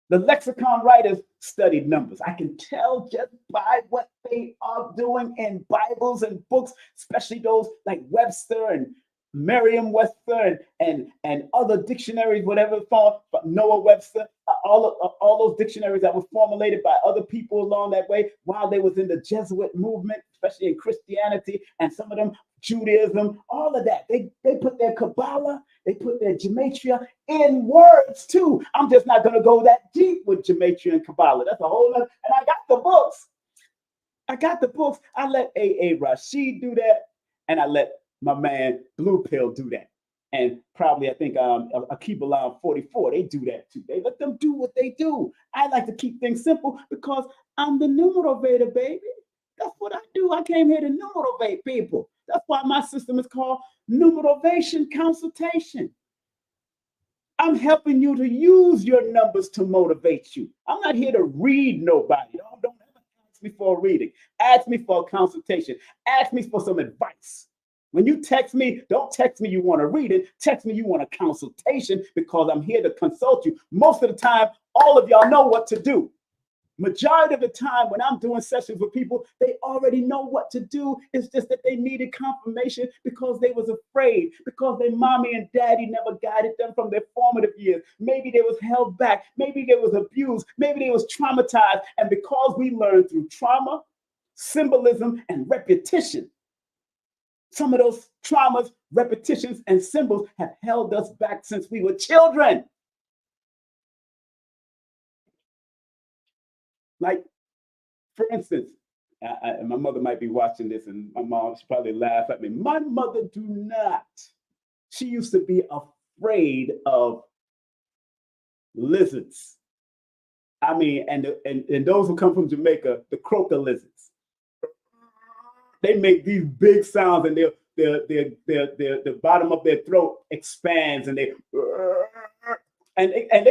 The lexicon writers studied numbers. I can tell just by what they are doing in Bibles and books, especially those like Webster and Merriam-Webster and other dictionaries, whatever form, but Noah Webster, all those dictionaries that were formulated by other people along that way while they was in the Jesuit movement, especially in Christianity, and some of them Judaism, all of that. They put their Kabbalah, they put their gematria in words too. I'm just not going to go that deep with gematria and Kabbalah. That's a whole other, and I got the books. I let A.A. Rashid do that, and I let my man Blue Pill do that. And probably, I think Akib Alam 44, they do that too. They let them do what they do. I like to keep things simple because I'm the numerovator, baby. That's what I do. I came here to numerovate people. That's why my system is called Numerovation Consultation. I'm helping you to use your numbers to motivate you. I'm not here to read nobody. Don't ever ask me for a reading. Ask me for a consultation. Ask me for some advice. When you text me, don't text me you want to read it. Text me you want a consultation because I'm here to consult you. Most of the time, all of y'all know what to do. Majority of the time when I'm doing sessions with people, they already know what to do. It's just that they needed confirmation because they was afraid, because their mommy and daddy never guided them from their formative years. Maybe they was held back. Maybe they was abused. Maybe they was traumatized. And because we learned through trauma, symbolism, and repetition, some of those traumas, repetitions, and symbols have held us back since we were children. Like, for instance, my mother might be watching this, and my mom should probably laugh at me. My mother do not. She used to be afraid of lizards. I mean, and those who come from Jamaica, the croaker lizards. They make these big sounds, and the bottom of their throat expands, and they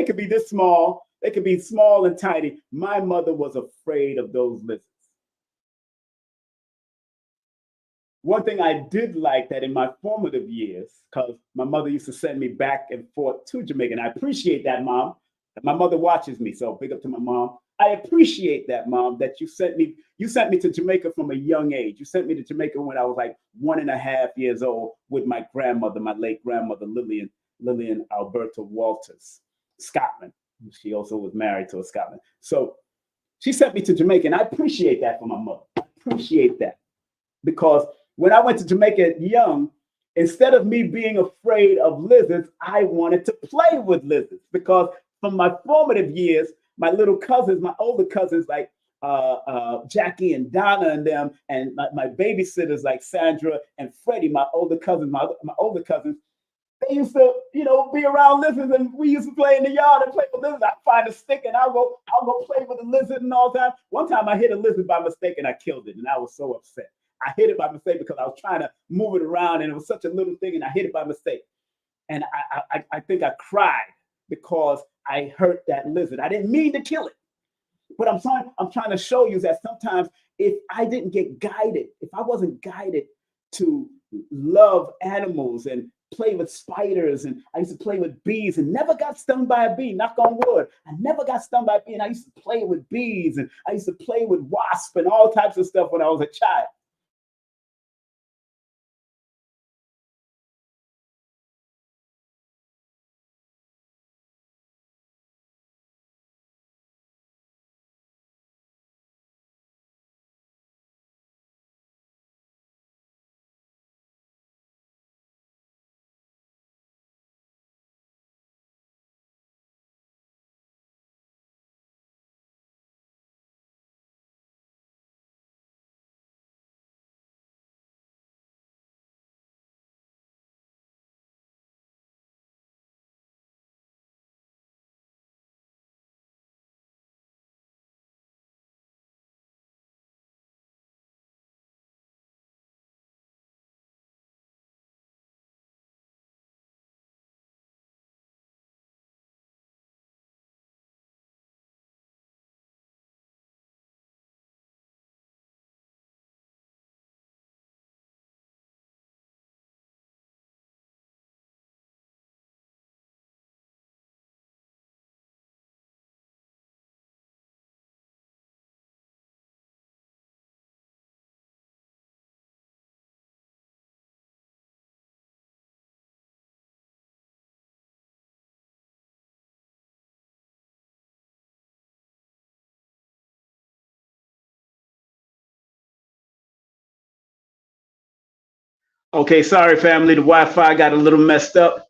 could be this small. They could be small and tiny. My mother was afraid of those lizards. One thing I did like that in my formative years, because my mother used to send me back and forth to Jamaica, and I appreciate that, Mom. My mother watches me, so big up to my mom. I appreciate that, Mom, that you sent me to Jamaica from a young age. You sent me to Jamaica when I was like 1.5 years old with my grandmother, my late grandmother, Lillian Alberta Walters, Scotland. She also was married to a Scotland. So she sent me to Jamaica, and I appreciate that for my mother. I appreciate that because when I went to Jamaica young, instead of me being afraid of lizards, I wanted to play with lizards because from my formative years, my little cousins, my older cousins, like Jackie and Donna and them, and my babysitters like Sandra and Freddie, my older cousins, my older cousins, they used to, be around lizards, and we used to play in the yard and play with lizards. I'd find a stick and I'll go play with a lizard and all that. One time I hit a lizard by mistake and I killed it, and I was so upset. I hit it by mistake because I was trying to move it around, and it was such a little thing, and I hit it by mistake. And I think I cried because I hurt that lizard. I didn't mean to kill it. But I'm trying to show you that sometimes if I didn't get guided, if I wasn't guided to love animals and play with spiders, and I used to play with bees and never got stung by a bee, knock on wood. I never got stung by a bee, and I used to play with bees, and I used to play with wasps and all types of stuff when I was a child. Okay, sorry, family. The Wi-Fi got a little messed up.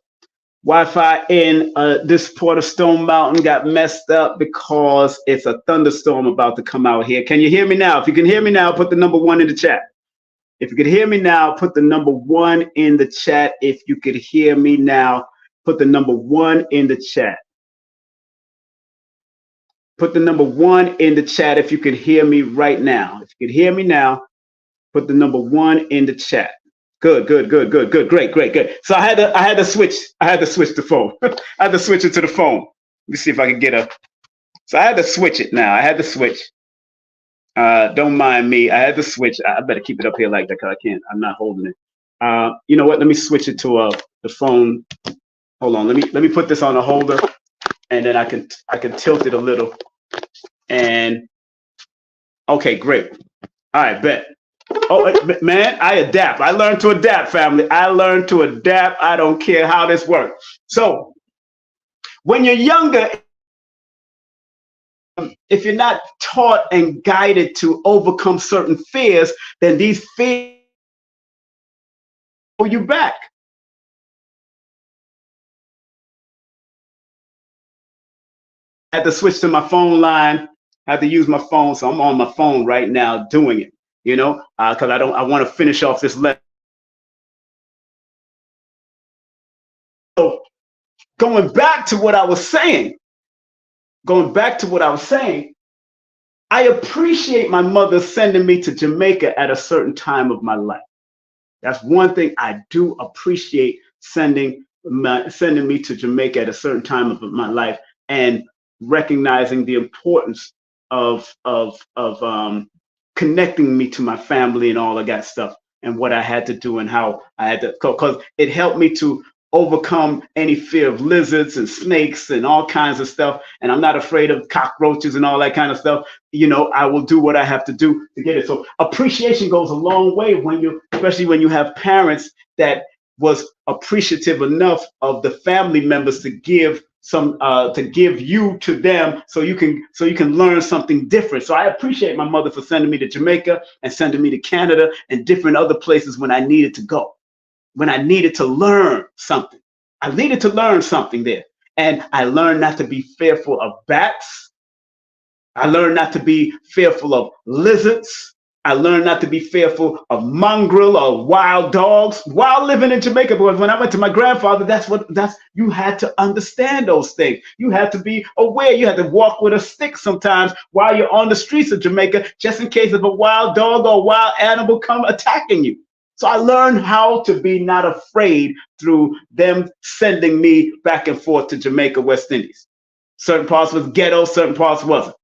Wi-Fi in this part of Stone Mountain got messed up because it's a thunderstorm about to come out here. Can you hear me now? If you can hear me now, put the number 1 in the chat. If you could hear me now, put the number 1 in the chat. If you could hear me now, put the number 1 in the chat. Put the number 1 in the chat if you could hear me right now. If you could hear me now, put the number 1 in the chat. Good. Great. So I had to switch the phone. I had to switch it to the phone. Let me see if I can get a. So I had to switch it now. I had to switch. Don't mind me. I had to switch. I better keep it up here like that because I can't. I'm not holding it. You know what? Let me switch it to the phone. Hold on. Let me put this on a holder, and then I can tilt it a little. And okay, great. All right, bet. Oh man, I adapt. I learned to adapt, family. I learned to adapt. I don't care how this works. So when you're younger, if you're not taught and guided to overcome certain fears, then these fears hold you back. I had to switch to my phone line. I had to use my phone, so I'm on my phone right now doing it. Because I want to finish off this lesson. So going back to what I was saying, I appreciate my mother sending me to Jamaica at a certain time of my life. That's one thing I do appreciate, sending me to Jamaica at a certain time of my life, and recognizing the importance of connecting me to my family and all of that stuff, and what I had to do and how I had to, because it helped me to overcome any fear of lizards and snakes and all kinds of stuff. And I'm not afraid of cockroaches and all that kind of stuff. I will do what I have to do to get it. So appreciation goes a long way especially when you have parents that was appreciative enough of the family members to give to give you to them so you can learn something different. So I appreciate my mother for sending me to Jamaica and sending me to Canada and different other places when I needed to go, when I needed to learn something. I needed to learn something there. And I learned not to be fearful of bats. I learned not to be fearful of lizards. I learned not to be fearful of mongrel or wild dogs while living in Jamaica. Because when I went to my grandfather, you had to understand those things. You had to be aware. You had to walk with a stick sometimes while you're on the streets of Jamaica, just in case of a wild dog or wild animal come attacking you. So I learned how to be not afraid through them sending me back and forth to Jamaica, West Indies. Certain parts was ghetto, certain parts wasn't.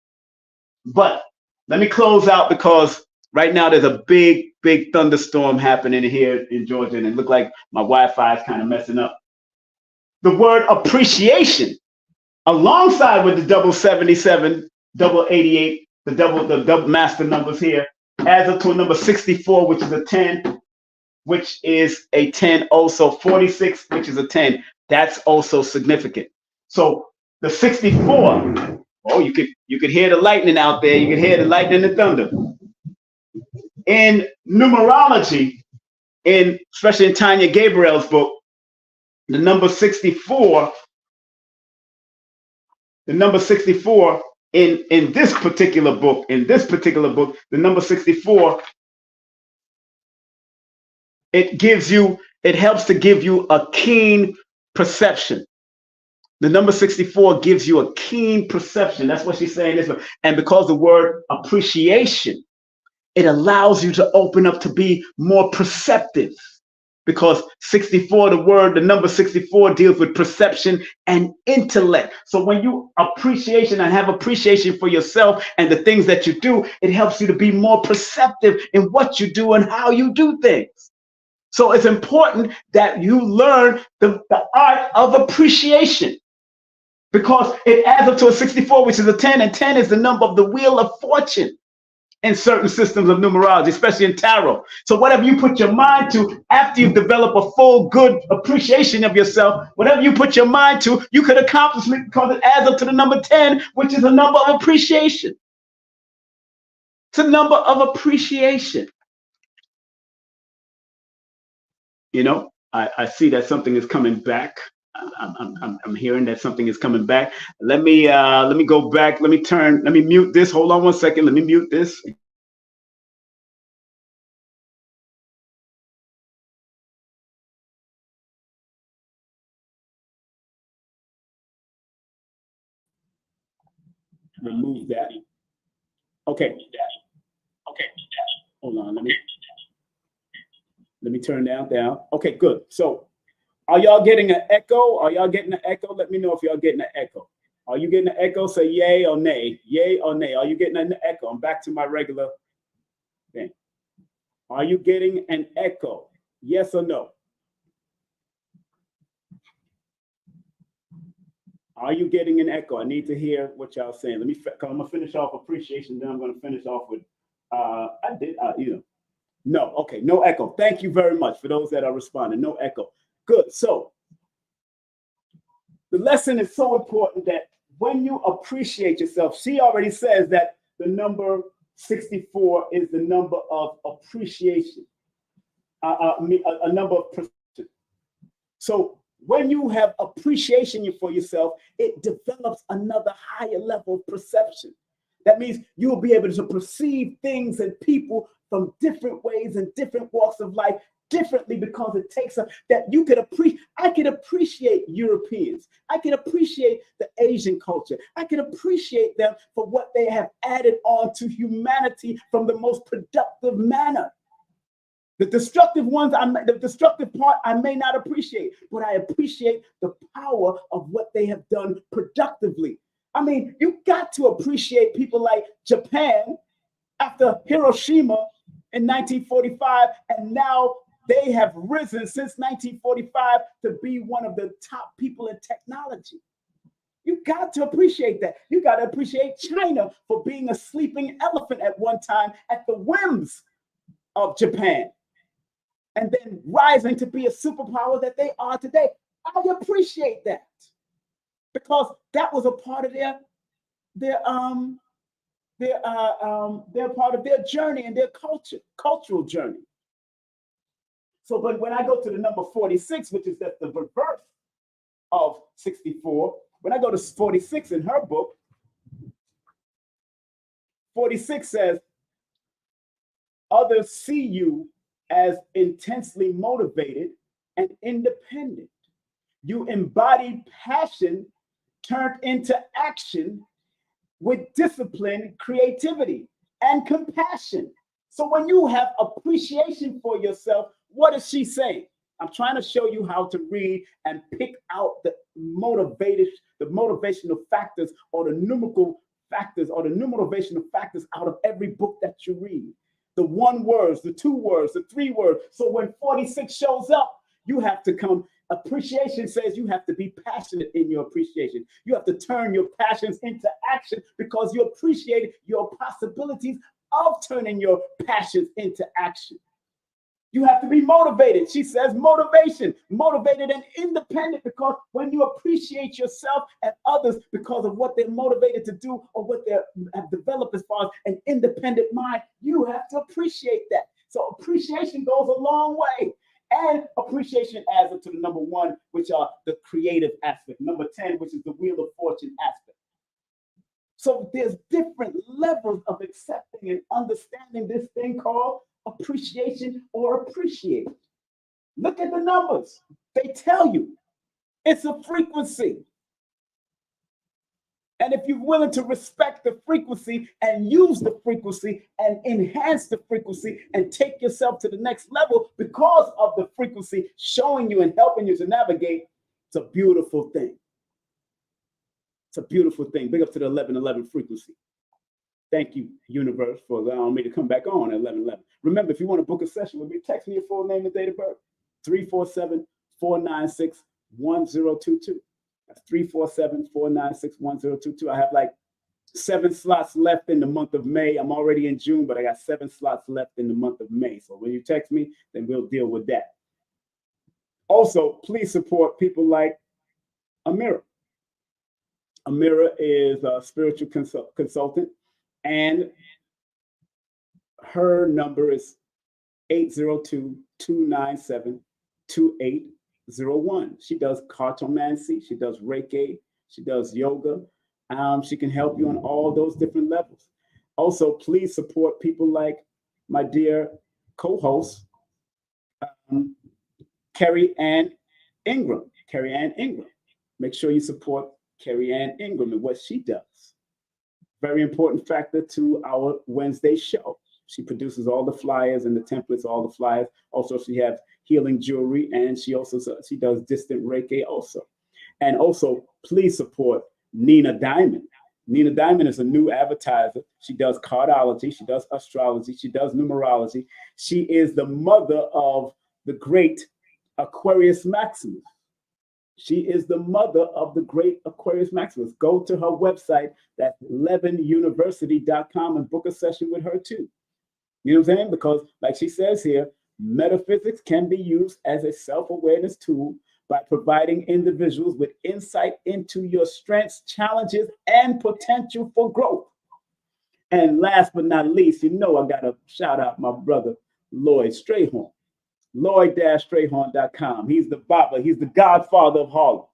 But let me close out because right now there's a big thunderstorm happening here in Georgia, and it looked like my Wi-Fi is kind of messing up. The word appreciation, alongside with the double 77, double 88, the double master numbers here, adds up to a number 64, which is a 10, which is a 10 also, 46, which is a 10. That's also significant. So the 64, oh, you could hear the lightning out there. You could hear the lightning and thunder. In numerology, especially in Tanya Gabriel's book, the number 64 in this particular book, the number 64, it helps to give you a keen perception. The number 64 gives you a keen perception. That's what she's saying this way. And because the word appreciation, it allows you to open up to be more perceptive. Because the number 64 deals with perception and intellect. So when you appreciation and have appreciation for yourself and the things that you do, it helps you to be more perceptive in what you do and how you do things. So it's important that you learn the art of appreciation, because it adds up to a 64, which is a 10, and 10 is the number of the wheel of fortune in certain systems of numerology, especially in tarot. So whatever you put your mind to after you've developed a full, good appreciation of yourself, whatever you put your mind to, you could accomplish it because it adds up to the number 10, which is a number of appreciation. It's a number of appreciation. You know, I see that something is coming back. I'm hearing that something is coming back. Let me go back. Let me mute this. Hold on one second. Let me mute this. Remove that. Okay. Hold on. Let me turn down. Okay, good. So are y'all getting an echo? Let me know if y'all getting an echo. Are you getting an echo? Say yay or nay. Yay or nay. Are you getting an echo? I'm back to my regular thing. Are you getting an echo? Yes or no? Are you getting an echo? I need to hear what y'all saying. I'm gonna finish off appreciation, then I'm gonna finish off with no, okay, no echo. Thank you very much for those that are responding. No echo. Good. So the lesson is so important that when you appreciate yourself, she already says that the number 64 is the number of appreciation, a number of perception. So when you have appreciation for yourself, it develops another higher level of perception. That means you'll be able to perceive things and people from different ways and different walks of life differently, because it takes that you could appreciate. I could appreciate Europeans. I could appreciate the Asian culture. I could appreciate them for what they have added on to humanity from the most productive manner. The destructive part I may not appreciate, but I appreciate the power of what they have done productively. I mean, you got to appreciate people like Japan after Hiroshima in 1945, and now they have risen since 1945 to be one of the top people in technology. You got to appreciate that. You got to appreciate China for being a sleeping elephant at one time at the whims of Japan, and then rising to be a superpower that they are today. I appreciate that, because that was a part of their they're part of their journey and their cultural journey. So when I go to the number 46, which is the reverse of 64, when I go to 46 in her book, 46 says, others see you as intensely motivated and independent. You embody passion turned into action with discipline, creativity, and compassion. So when you have appreciation for yourself, what is she saying? I'm trying to show you how to read and pick out the motivational factors or the numerical factors or the numerovational factors out of every book that you read. The one words, the two words, the three words. So when 46 shows up, you have to come. Appreciation says you have to be passionate in your appreciation. You have to turn your passions into action because you appreciate your possibilities of turning your passions into action. You have to be motivated. She says motivation, motivated and independent, because when you appreciate yourself and others because of what they're motivated to do or what they have developed as far as an independent mind, you have to appreciate that. So appreciation goes a long way. And appreciation adds up to the number 1, which are the creative aspect. Number 10, which is the Wheel of Fortune aspect. So there's different levels of accepting and understanding this thing called appreciation or appreciate. Look at the numbers. They tell you it's a frequency. And if you're willing to respect the frequency and use the frequency and enhance the frequency and take yourself to the next level because of the frequency showing you and helping you to navigate, it's a beautiful thing. It's a beautiful thing. Big up to the 1111 frequency. Thank you, universe, for allowing me to come back on at 1111. Remember, if you want to book a session with me, text me your full name and date of birth, 347-496-1022. That's 347-496-1022. I have like 7 slots left in the month of May. I'm already in June, but I got 7 slots left in the month of May. So when you text me, then we'll deal with that. Also, please support people like Amira. Amira is a spiritual consultant, and her number is 802-297-2801. She does cartomancy, she does Reiki, she does yoga. She can help you on all those different levels. Also, please support people like my dear co-host, Carrie Ann Ingram. Carrie Ann Ingram. Make sure you support Carrie Ann Ingram and what she does. Very important factor to our Wednesday show. She produces all the flyers and the templates, all the flyers. Also, she has healing jewelry, and she does distant Reiki also. And also, please support Nina Diamond. Nina Diamond is a new advertiser. She does cardology, she does astrology, she does numerology. She is the mother of the great Aquarius Maximus. She is the mother of the great Aquarius Maximus. Go to her website, that's 11university.com, and book a session with her too. You know what I'm saying? Because like she says here, metaphysics can be used as a self-awareness tool by providing individuals with insight into your strengths, challenges, and potential for growth. And last but not least, I got to shout out my brother, Lloyd Strayhorn. Lloyd-Strayhorn.com. He's the Baba. He's the godfather of Harlem.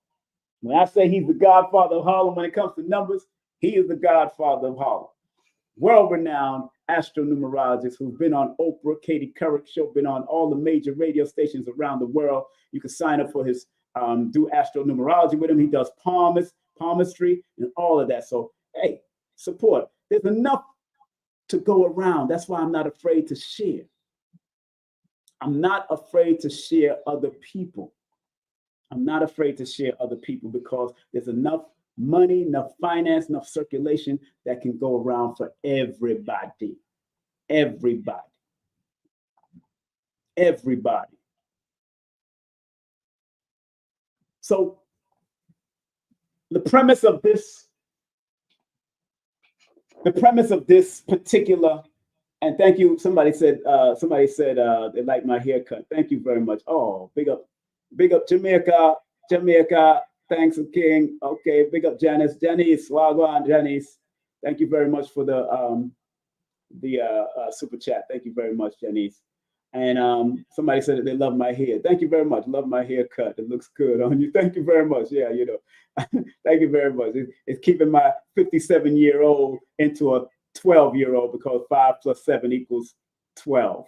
When I say he's the godfather of Harlem when it comes to numbers, he is the godfather of Harlem. World-renowned astronumerologist who's been on Oprah, Katie Couric show, been on all the major radio stations around the world. You can sign up for his do astronumerology with him. He does palmistry, and all of that. So, hey, support. There's enough to go around. That's why I'm not afraid to share. I'm not afraid to share other people. I'm not afraid to share other people because there's enough money, enough finance, enough circulation that can go around for everybody. Everybody. Everybody. So the premise of this particular, and thank you. Somebody said they like my haircut. Thank you very much. Oh, big up Jamaica. Thanks, King. Okay, big up Janice. Janice, well, go on, Janice. Thank you very much for the super chat. Thank you very much, Janice. And somebody said that they love my hair. Thank you very much. Love my haircut. It looks good on you. Thank you very much. Yeah, thank you very much. It's keeping my 57-year-old into a 12-year-old because 5 plus 7 equals 12.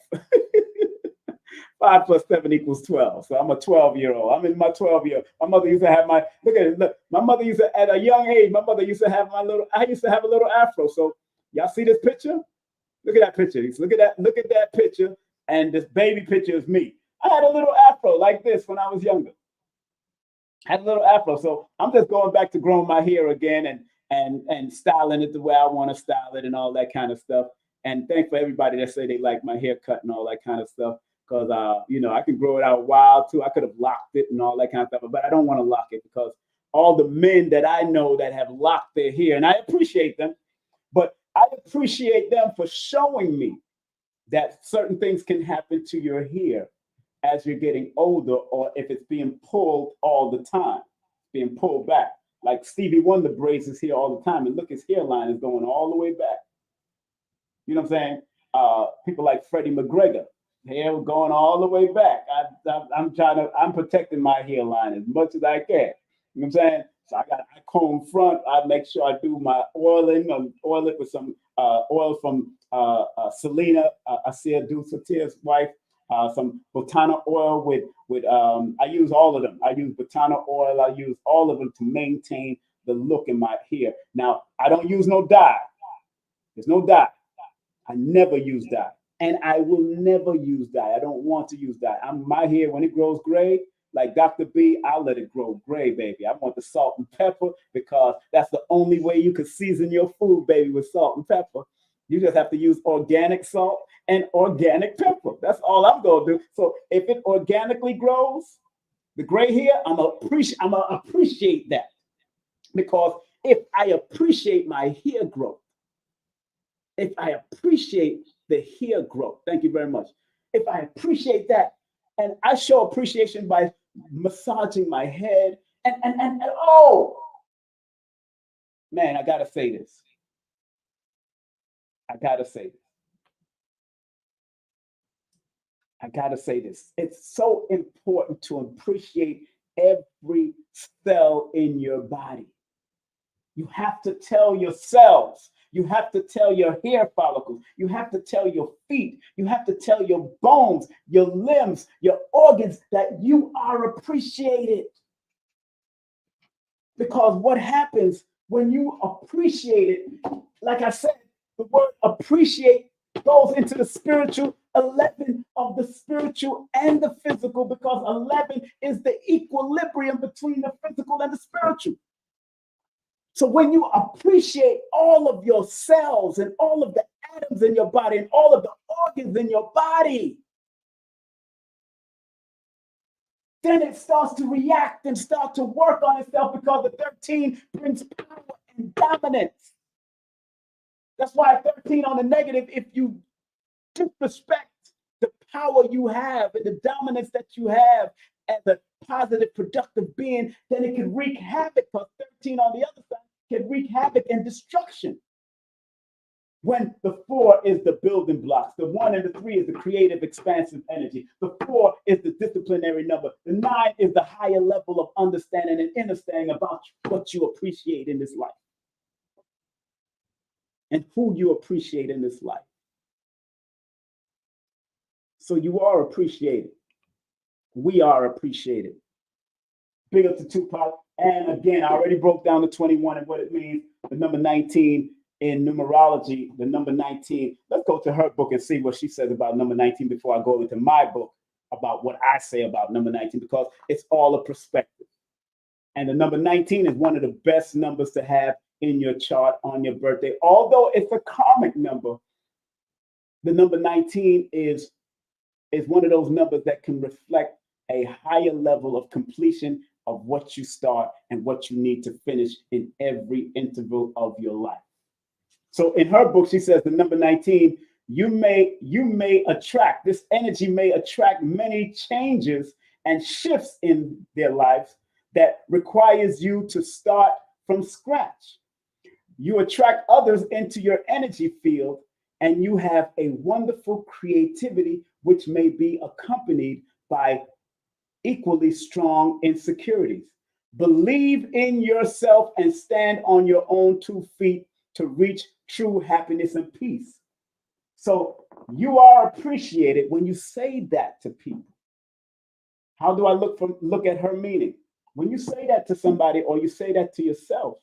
5 plus 7 equals 12. So I'm a 12-year-old. I'm in my 12-year. My mother used to have look at it. Look, my mother used to, at a young age, my mother used to have I used to have a little afro. So y'all see this picture? Look at that picture. Look at that picture. And this baby picture is me. I had a little afro like this when I was younger. I had a little afro. So I'm just going back to growing my hair again and styling it the way I want to style it and all that kind of stuff. And thank for everybody that say they like my haircut and all that kind of stuff. Because I can grow it out wild too. I could have locked it and all that kind of stuff, but I don't want to lock it because all the men that I know that have locked their hair, and I appreciate them, but I appreciate them for showing me that certain things can happen to your hair as you're getting older, or if it's being pulled all the time, being pulled back. Like Stevie Wonder braids his hair all the time, and look, his hairline is going all the way back. You know what I'm saying? People like Freddie McGregor, hair going all the way back. I'm protecting my hairline as much as I can. You know what I'm saying? So I comb front. I make sure I do my oiling, oil it with some oil from Selena Asir Dusatier's wife, some botana oil with I use all of them. I use botana oil. I use all of them to maintain the look in my hair. Now, I don't use no dye. There's no dye. I never use dye. And I will never use dye. I don't want to use dye. My hair, when it grows gray, like Dr. B, I'll let it grow gray, baby. I want the salt and pepper because that's the only way you can season your food, baby, with salt and pepper. You just have to use organic salt and organic pepper. That's all I'm going to do. So if it organically grows, the gray hair, I'm going to appreciate that. Because if I appreciate my hair growth, if I appreciate the hair growth, thank you very much. If I appreciate that, and I show appreciation by massaging my head, and oh, man, I gotta say this. I gotta say this. It's so important to appreciate every cell in your body. You have to tell your cells. You have to tell your hair follicles. You have to tell your feet. You have to tell your bones, your limbs, your organs that you are appreciated. Because what happens when you appreciate it, like I said, the word appreciate goes into the spiritual 11 of the spiritual and the physical, because 11 is the equilibrium between the physical and the spiritual. So when you appreciate all of your cells and all of the atoms in your body and all of the organs in your body, then it starts to react and start to work on itself, because the 13 brings power and dominance. That's why 13 on the negative, if you disrespect the power you have and the dominance that you have as a positive, productive being, then it can wreak havoc, because 13 on the other side can wreak havoc and destruction. When the 4 is the building blocks, the 1 and the 3 is the creative, expansive energy. The 4 is the disciplinary number. The 9 is the higher level of understanding and understanding about what you appreciate in this life and who you appreciate in this life. So you are appreciated. We are appreciated. Big up to Tupac. And again, I already broke down the 21 and what it means. The number 19 in numerology, the number 19. Let's go to her book and see what she says about number 19 before I go into my book about what I say about number 19, because it's all a perspective. And the number 19 is one of the best numbers to have in your chart on your birthday. Although it's a karmic number, the number 19 is one of those numbers that can reflect a higher level of completion of what you start and what you need to finish in every interval of your life. So in her book, she says the number 19, you may attract, this energy may attract many changes and shifts in their lives that requires you to start from scratch. You attract others into your energy field, and you have a wonderful creativity, which may be accompanied by equally strong insecurities. Believe in yourself and stand on your own 2 feet to reach true happiness and peace. So you are appreciated when you say that to people. How do I look at her meaning? When you say that to somebody or you say that to yourself,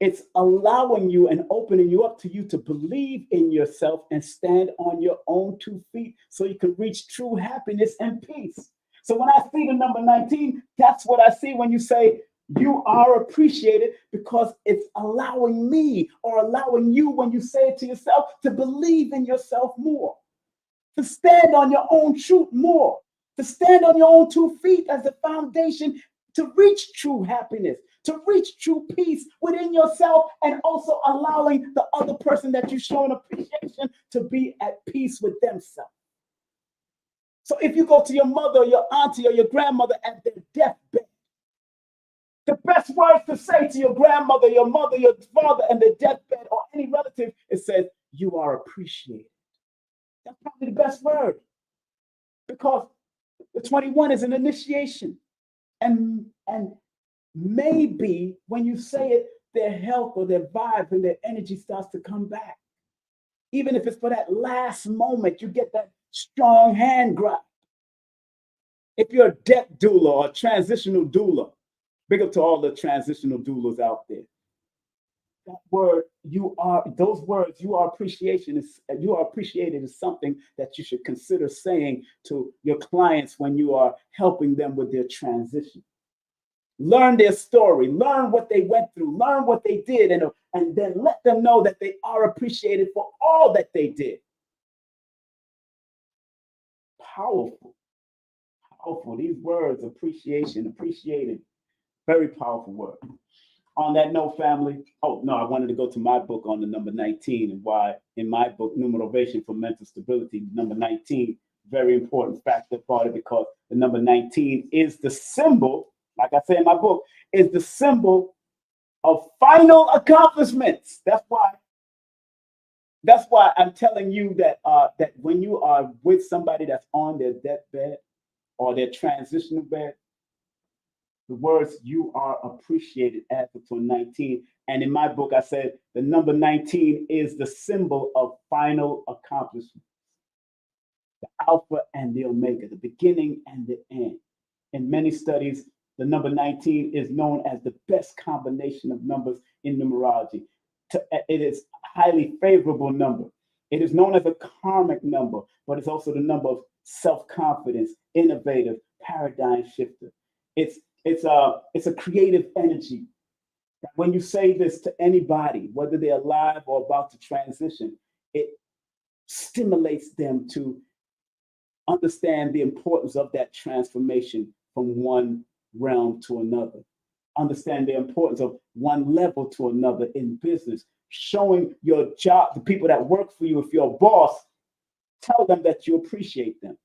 it's allowing you and opening you up to you to believe in yourself and stand on your own 2 feet so you can reach true happiness and peace. So when I see the number 19, that's what I see when you say you are appreciated, because it's allowing me or allowing you, when you say it to yourself, to believe in yourself more, to stand on your own truth more, to stand on your own 2 feet as the foundation to reach true happiness, to reach true peace within yourself, and also allowing the other person that you're showing appreciation to be at peace with themselves. So if you go to your mother or your auntie or your grandmother at their deathbed, the best words to say to your grandmother, your mother, your father, and their deathbed, or any relative, it says, you are appreciated. That's probably the best word, because the 21 is an initiation. And maybe when you say it, their health or their vibe and their energy starts to come back. Even if it's for that last moment, you get that strong hand grab. If you're a death doula or a transitional doula, big up to all the transitional doulas out there. That word, those words, you are appreciated is something that you should consider saying to your clients when you are helping them with their transition. Learn their story, learn what they went through, learn what they did, and then let them know that they are appreciated for all that they did. Powerful, powerful. These words, appreciation, appreciated, very powerful word. On that note, family, oh no, I wanted to go to my book on the number 19 and why in my book, Numerovational for Mental Stability, number 19, very important factor about it, because the number 19 is the symbol, like I say in my book, is the symbol of final accomplishments. That's why I'm telling you that that when you are with somebody that's on their deathbed or their transitional bed, the words you are appreciated add to 19. And in my book, I said the number 19 is the symbol of final accomplishment, the Alpha and the Omega, the beginning and the end. In many studies, the number 19 is known as the best combination of numbers in numerology. It is a highly favorable number. It is known as a karmic number, but it's also the number of self-confidence, innovative, paradigm shifter. It's a creative energy. When you say this to anybody, whether they're alive or about to transition, it stimulates them to understand the importance of that transformation from one realm to another. Understand the importance of one level to another in business. Showing your job, the people that work for you, if you're a boss, tell them that you appreciate them.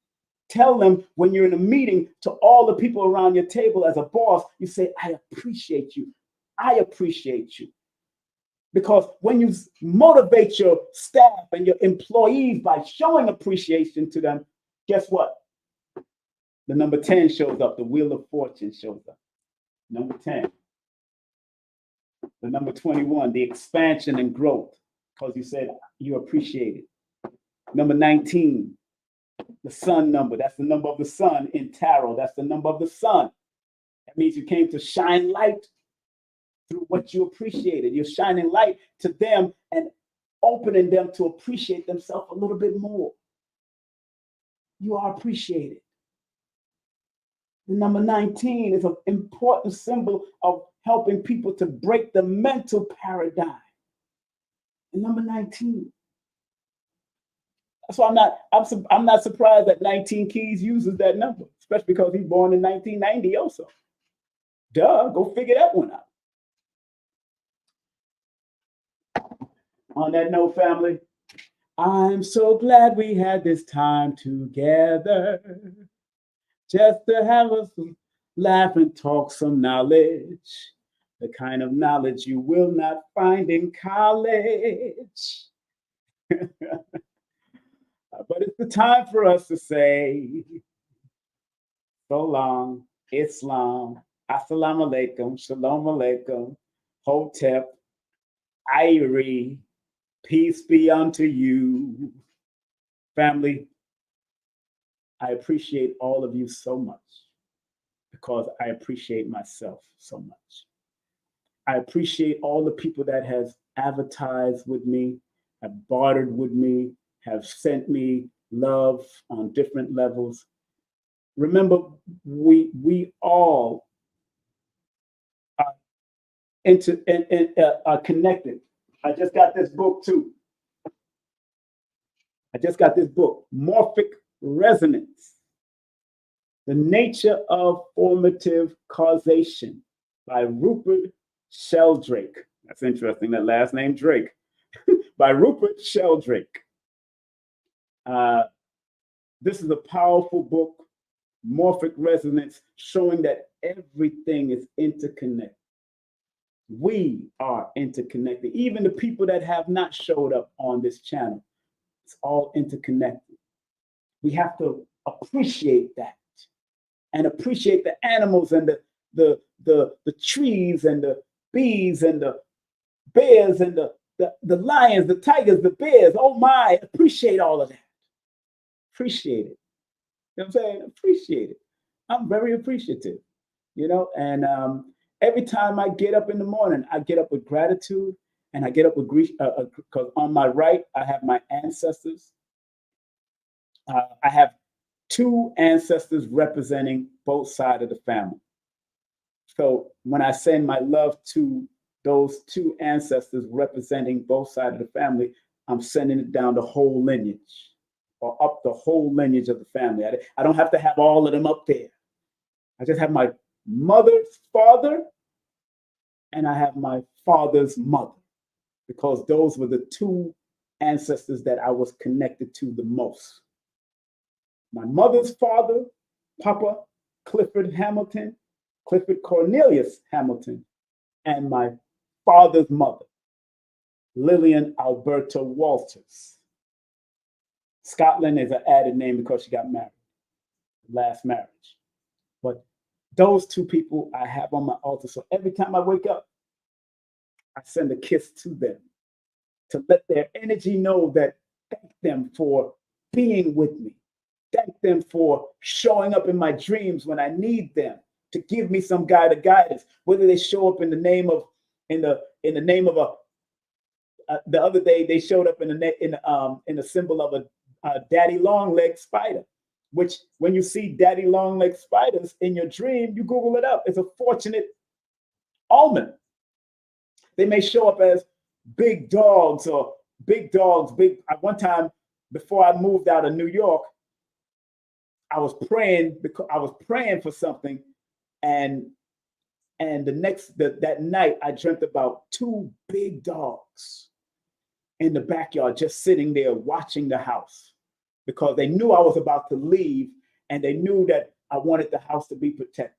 Tell them when you're in a meeting to all the people around your table as a boss, you say, I appreciate you. I appreciate you. Because when you motivate your staff and your employees by showing appreciation to them, guess what? The number 10 shows up. The wheel of fortune shows up. Number 10. The number 21, the expansion and growth, because you said you appreciate it. Number 19, the sun number. That's the number of the sun in tarot. That's the number of the sun. That means you came to shine light through what you appreciated. You're shining light to them and opening them to appreciate themselves a little bit more. You are appreciated. The number 19 is an important symbol of helping people to break the mental paradigm. And number 19. That's why I'm not surprised that 19 Keys uses that number, especially because he's born in 1990 also. Duh, go figure that one out. On that note, family, I'm so glad we had this time together, just to have laugh and talk some knowledge, the kind of knowledge you will not find in college. But it's the time for us to say so long, Islam, assalamu alaikum, shalom alaikum, hotep, Irie, peace be unto you. Family, I appreciate all of you so much because I appreciate myself so much. I appreciate all the people that has advertised with me, have bartered with me, have sent me love on different levels. Remember, we all are are connected. I just got this book too. I just got this book, Morphic Resonance: The Nature of Formative Causation by Rupert Sheldrake. That's interesting, that last name, Drake. By Rupert Sheldrake. This is a powerful book, Morphic Resonance, showing that everything is interconnected. We are interconnected. Even the people that have not showed up on this channel, it's all interconnected. We have to appreciate that and appreciate the animals and the trees and the bees and the bears and the lions, the tigers, the bears. Oh my, appreciate all of that. Appreciate it. You know what I'm saying? Appreciate it. I'm very appreciative, and every time I get up in the morning, I get up with gratitude and I get up with grief because on my right, I have my ancestors. I have two ancestors representing both sides of the family. So when I send my love to those two ancestors representing both sides of the family, I'm sending it down the whole lineage or up the whole lineage of the family. I don't have to have all of them up there. I just have my mother's father and I have my father's mother, because those were the two ancestors that I was connected to the most. My mother's father, Papa Clifford Hamilton, Clifford Cornelius Hamilton, and my father's mother, Lillian Alberta Walters. Scotland is an added name because she got married, last marriage. But those two people I have on my altar. So every time I wake up, I send a kiss to them to let their energy know that thank them for being with me. Thank them for showing up in my dreams when I need them to give me some guidance. Whether they show up in the name of the other day they showed up in the symbol of a daddy long leg spider, which when you see daddy long leg spiders in your dream, you Google it up. It's a fortunate omen. They may show up as big dogs. One time before I moved out of New York, I was praying for something, and that night I dreamt about two big dogs in the backyard just sitting there watching the house, because they knew I was about to leave and they knew that I wanted the house to be protected.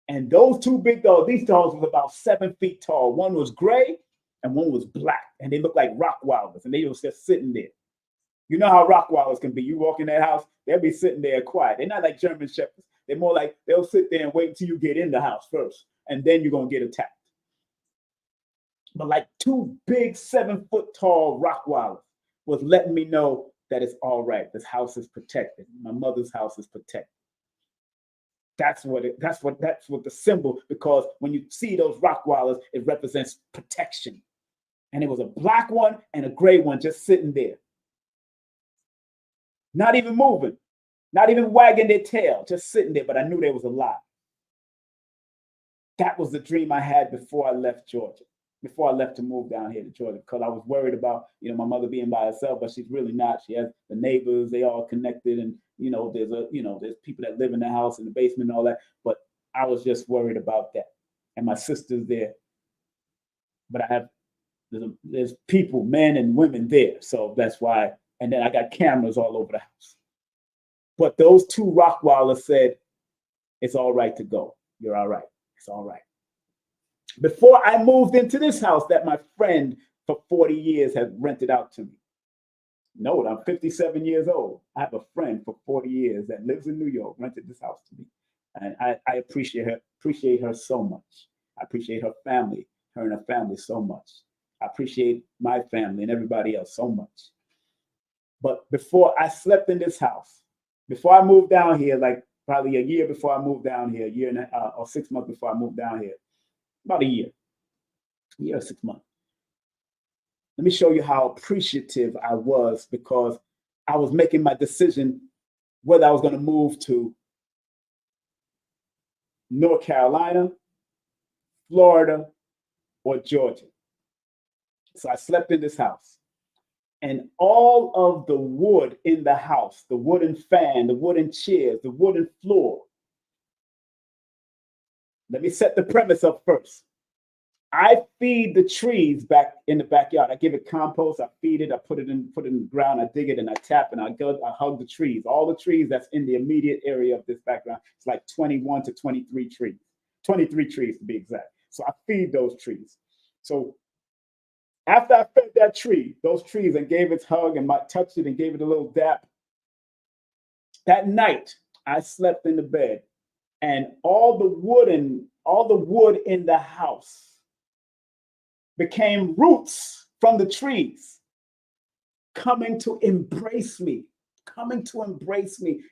And those two big dogs, these dogs was about 7 feet tall. One was gray and one was black, and they looked like Rottweilers, and they was just sitting there. You know how Rottweilers can be. You walk in that house, they'll be sitting there quiet. They're not like German Shepherds. They're more like they'll sit there and wait until you get in the house first, and then you're going to get attacked. But like two big 7 foot tall Rottweilers was letting me know that it's all right. This house is protected. My mother's house is protected. That's what the symbol, because when you see those Rottweilers, it represents protection. And it was a black one and a gray one just sitting there. Not even moving, not even wagging their tail, just sitting there, but I knew they was alive. That was the dream I had before I left Georgia, before I left to move down here to Georgia, because I was worried about, my mother being by herself, but she's really not. She has the neighbors, they all connected, and there's people that live in the house in the basement and all that, but I was just worried about that. And my sister's there, but there's people, men and women there, so that's why. And then I got cameras all over the house. But those two Rottweilers said, it's all right to go. You're all right. It's all right. Before I moved into this house that my friend for 40 years had rented out to me. No, I'm 57 years old. I have a friend for 40 years that lives in New York, rented this house to me. And I appreciate her so much. I appreciate her family, her and her family so much. I appreciate my family and everybody else so much. But before I slept in this house, before I moved down here, like probably a year before I moved down here, a year and or 6 months before I moved down here, about a year or 6 months. Let me show you how appreciative I was because I was making my decision whether I was going to move to North Carolina, Florida, or Georgia. So I slept in this house. And all of the wood in the house, the wooden fan, the wooden chairs, the wooden floor. Let me set the premise up first. I feed the trees back in the backyard. I give it compost. I feed it. I put it in the ground. I dig it and I tap and I hug the trees. All the trees that's in the immediate area of this background. It's like 21 to 23 trees. 23 trees to be exact. So I feed those trees. So after I fed that tree, those trees, and gave it a hug and touched it and gave it a little dap, that night I slept in the bed, and all the wood in the house became roots from the trees, coming to embrace me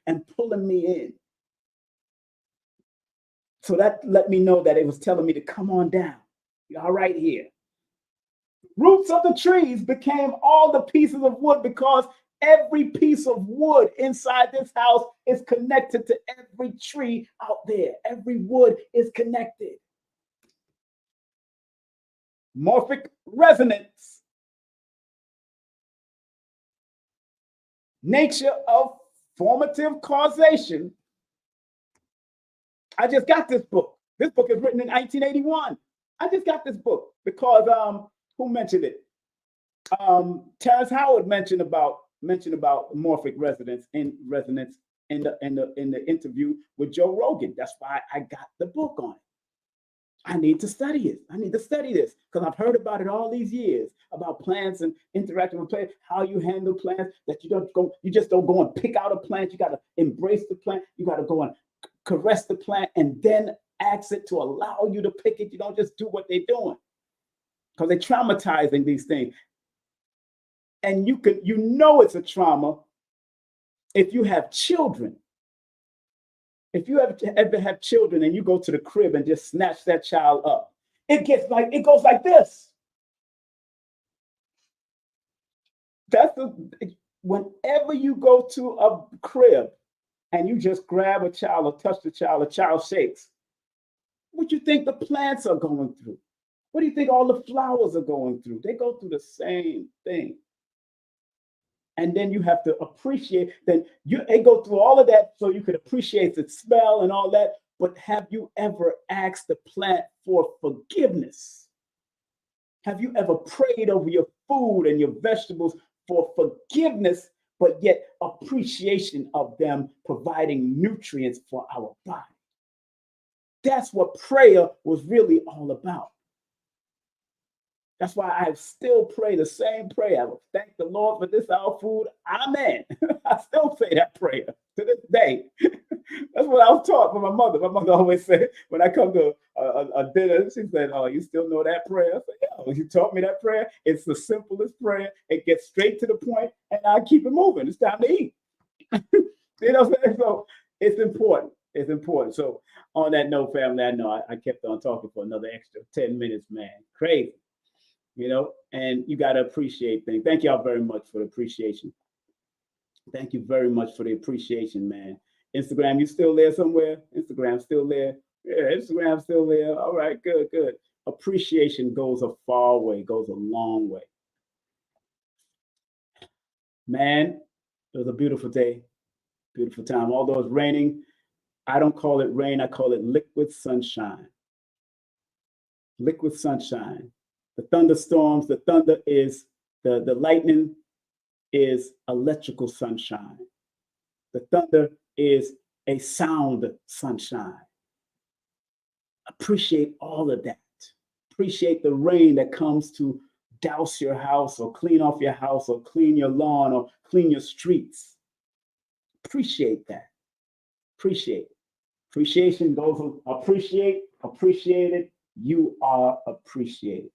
and pulling me in. So that let me know that it was telling me to come on down. You're all right here. Roots of the trees became all the pieces of wood because every piece of wood inside this house is connected to every tree out there. Every wood is connected. Morphic resonance. Nature of formative causation. I just got this book. This book is written in 1981. I just got this book because who mentioned it? Terrence Howard mentioned about morphic resonance in the interview with Joe Rogan. That's why I got the book on it. I need to study it. I need to study this because I've heard about it all these years about plants and interacting with plants, how you handle plants, that you just don't go and pick out a plant. You got to embrace the plant. You got to go and caress the plant and then ask it to allow you to pick it. You don't just do what they're doing because they're traumatizing these things. And you know it's a trauma if you have children. If you ever have children and you go to the crib and just snatch that child up, it goes like this. Whenever you go to a crib and you just grab a child or touch the child shakes. What do you think the plants are going through? What do you think all the flowers are going through? They go through the same thing. And then you have to appreciate, they go through all of that so you could appreciate the smell and all that. But have you ever asked the plant for forgiveness? Have you ever prayed over your food and your vegetables for forgiveness, but yet appreciation of them providing nutrients for our body? That's what prayer was really all about. That's why I still pray the same prayer. I will thank the Lord for this our food. Amen. I still say that prayer to this day. That's what I was taught from my mother. My mother always said, when I come to a dinner, she said, "Oh, you still know that prayer?" I said, "Yeah, you taught me that prayer. It's the simplest prayer. It gets straight to the point, and I keep it moving. It's time to eat." You know what I'm saying? So it's important. It's important. So on that note, family, I know I kept on talking for another extra 10 minutes, man. Crazy. And you got to appreciate things. Thank y'all very much for the appreciation. Thank you very much for the appreciation, man. Instagram, you still there somewhere? Instagram still there? Yeah, Instagram still there. All right, good. Appreciation goes a far way, goes a long way. Man, it was a beautiful day, beautiful time. Although it's raining, I don't call it rain. I call it liquid sunshine. Liquid sunshine. The thunderstorms, the thunder is, the lightning is electrical sunshine. The thunder is a sound sunshine. Appreciate all of that. Appreciate the rain that comes to douse your house or clean off your house or clean your lawn or clean your streets. Appreciate that. Appreciate it. Appreciation goes with appreciated. You are appreciated.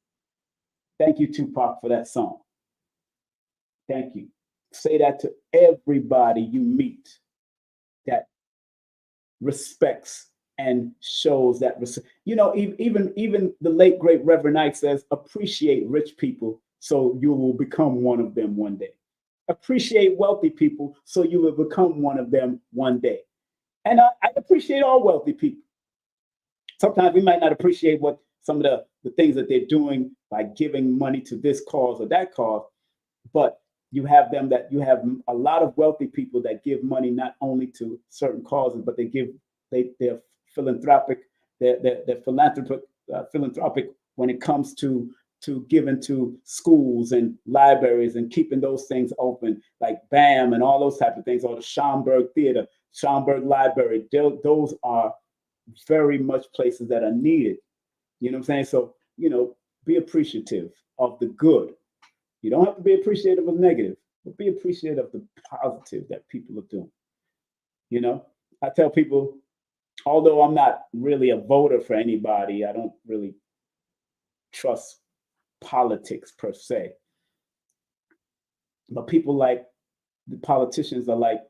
Thank you, Tupac, for that song. Thank you. Say that to everybody you meet that respects and shows that even the late great Reverend Knight says, appreciate rich people so you will become one of them one day. Appreciate wealthy people so you will become one of them one day. And I appreciate all wealthy people. Sometimes we might not appreciate what some of the things that they're doing by giving money to this cause or that cause, but you have a lot of wealthy people that give money not only to certain causes, but they're philanthropic. They're philanthropic when it comes to giving to schools and libraries and keeping those things open, like BAM and all those type of things, or the Schomburg Theater, Schomburg Library. Those are very much places that are needed. You know what I'm saying? So, be appreciative of the good. You don't have to be appreciative of negative, but be appreciative of the positive that people are doing. I tell people, although I'm not really a voter for anybody, I don't really trust politics per se. But people like the politicians are like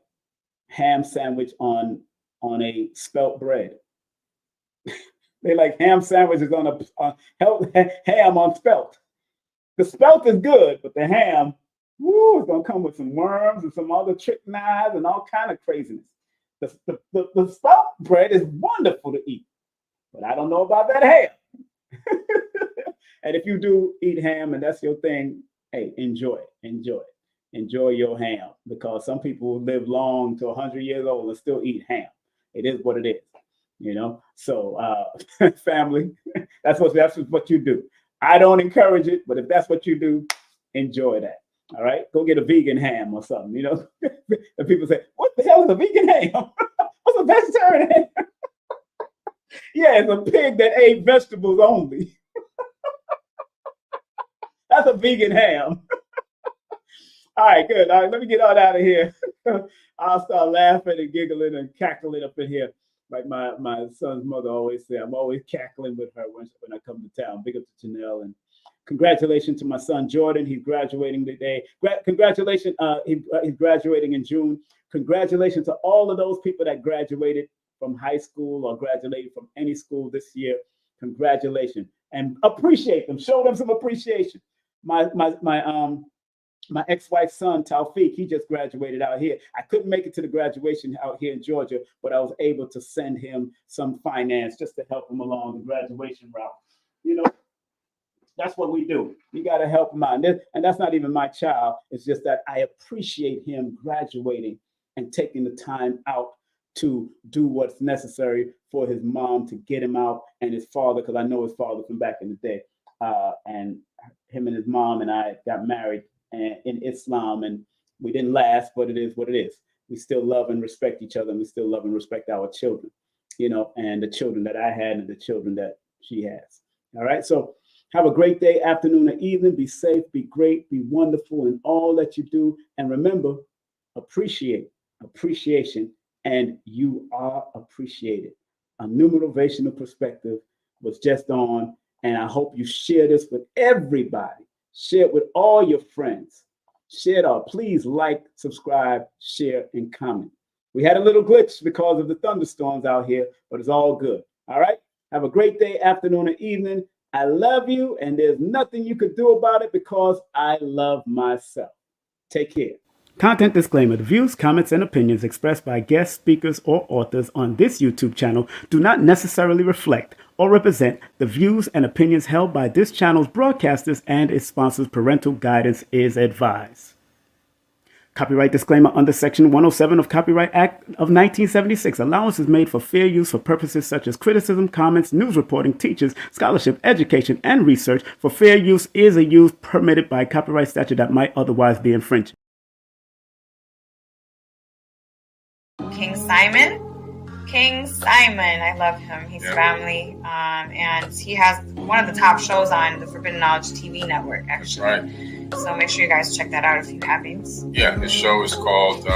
ham sandwich on a spelt bread. They like ham sandwiches on ham on spelt. The spelt is good, but the ham, is gonna come with some worms and some other trick knives and all kind of craziness. The spelt bread is wonderful to eat, but I don't know about that ham. And if you do eat ham and that's your thing, hey, enjoy your ham, because some people live long to 100 years old and still eat ham. It is what it is. So family, that's what you do. I don't encourage it, but if that's what you do, enjoy that. All right, go get a vegan ham or something. And people say, "What the hell is a vegan ham? What's a vegetarian ham?" Yeah, it's a pig that ate vegetables only. That's a vegan ham. All right, good. All right, let me get on out of here. I'll start laughing and giggling and cackling up in here. Like my son's mother always said, I'm always cackling with her when I come to town. Big up to Janelle, and congratulations to my son Jordan. He's graduating today. Congratulations, he's graduating in June. Congratulations to all of those people that graduated from high school or graduated from any school this year. Congratulations, and appreciate them. Show them some appreciation. My ex-wife's son, Taufik, he just graduated out here. I couldn't make it to the graduation out here in Georgia, but I was able to send him some finance just to help him along the graduation route. That's what we do. You got to help him out. And that's not even my child. It's just that I appreciate him graduating and taking the time out to do what's necessary for his mom to get him out, and his father, because I know his father from back in the day. And him and his mom and I got married in Islam, and we didn't last, but it is what it is. We still love and respect each other, and we still love and respect our children, and the children that I had and the children that she has. All right. So have a great day, afternoon, or evening. Be safe, be great, be wonderful in all that you do. And remember, appreciation, and you are appreciated. A Numerovational perspective was just on, and I hope you share this with everybody. Share it with all your friends. Share it all. Please like, subscribe, share, and comment. We had a little glitch because of the thunderstorms out here, but it's all good. All right? Have a great day, afternoon, or evening. I love you, and there's nothing you could do about it because I love myself. Take care. Content disclaimer. The views, comments, and opinions expressed by guest speakers or authors on this YouTube channel do not necessarily reflect or represent the views and opinions held by this channel's broadcasters and its sponsors. Parental guidance is advised. Copyright disclaimer under Section 107 of Copyright Act of 1976. Allowance is made for fair use for purposes such as criticism, comments, news reporting, teachers, scholarship, education, and research. For fair use is a use permitted by copyright statute that might otherwise be infringed. King Simon. King Simon. I love him. He's family. And he has one of the top shows on the Forbidden Knowledge TV network, actually. That's right. So make sure you guys check that out if you haven't. Yeah, his show is called,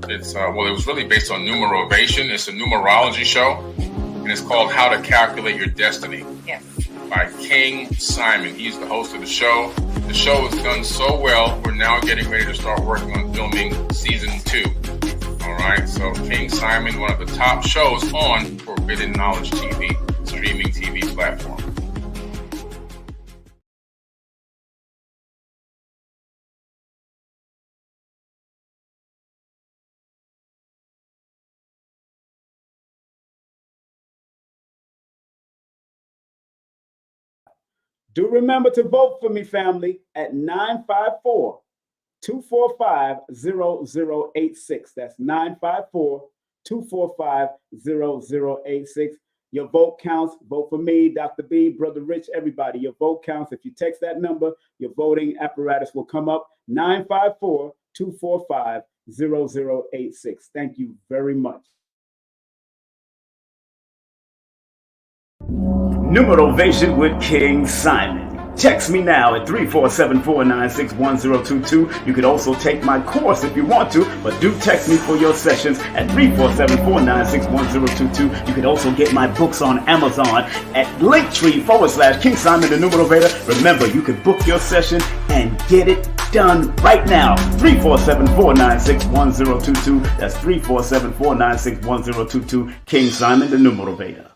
it was really based on Numerovation. It's a numerology show. And it's called How to Calculate Your Destiny. Yes. By King Simon. He's the host of the show. The show has done so well, we're now getting ready to start working on filming season 2. All right, so King Simon, one of the top shows on Forbidden Knowledge TV, streaming TV platform. Do remember to vote for me, family, at 954-245-0086. That's 954-245-0086. Your vote counts. Vote for me, Dr. B, Brother Rich, everybody. Your vote counts. If you text that number, your voting apparatus will come up. 954-245-0086. Thank you very much. Numerovation with King Simon. Text me now at 347-496-1022. You can also take my course if you want to, but do text me for your sessions at 347-496-1022. You can also get my books on Amazon at Linktree/King Simon the Numerovator. Remember, you can book your session and get it done right now. 347-496-1022. That's 347-496-1022. King Simon the Numerovator.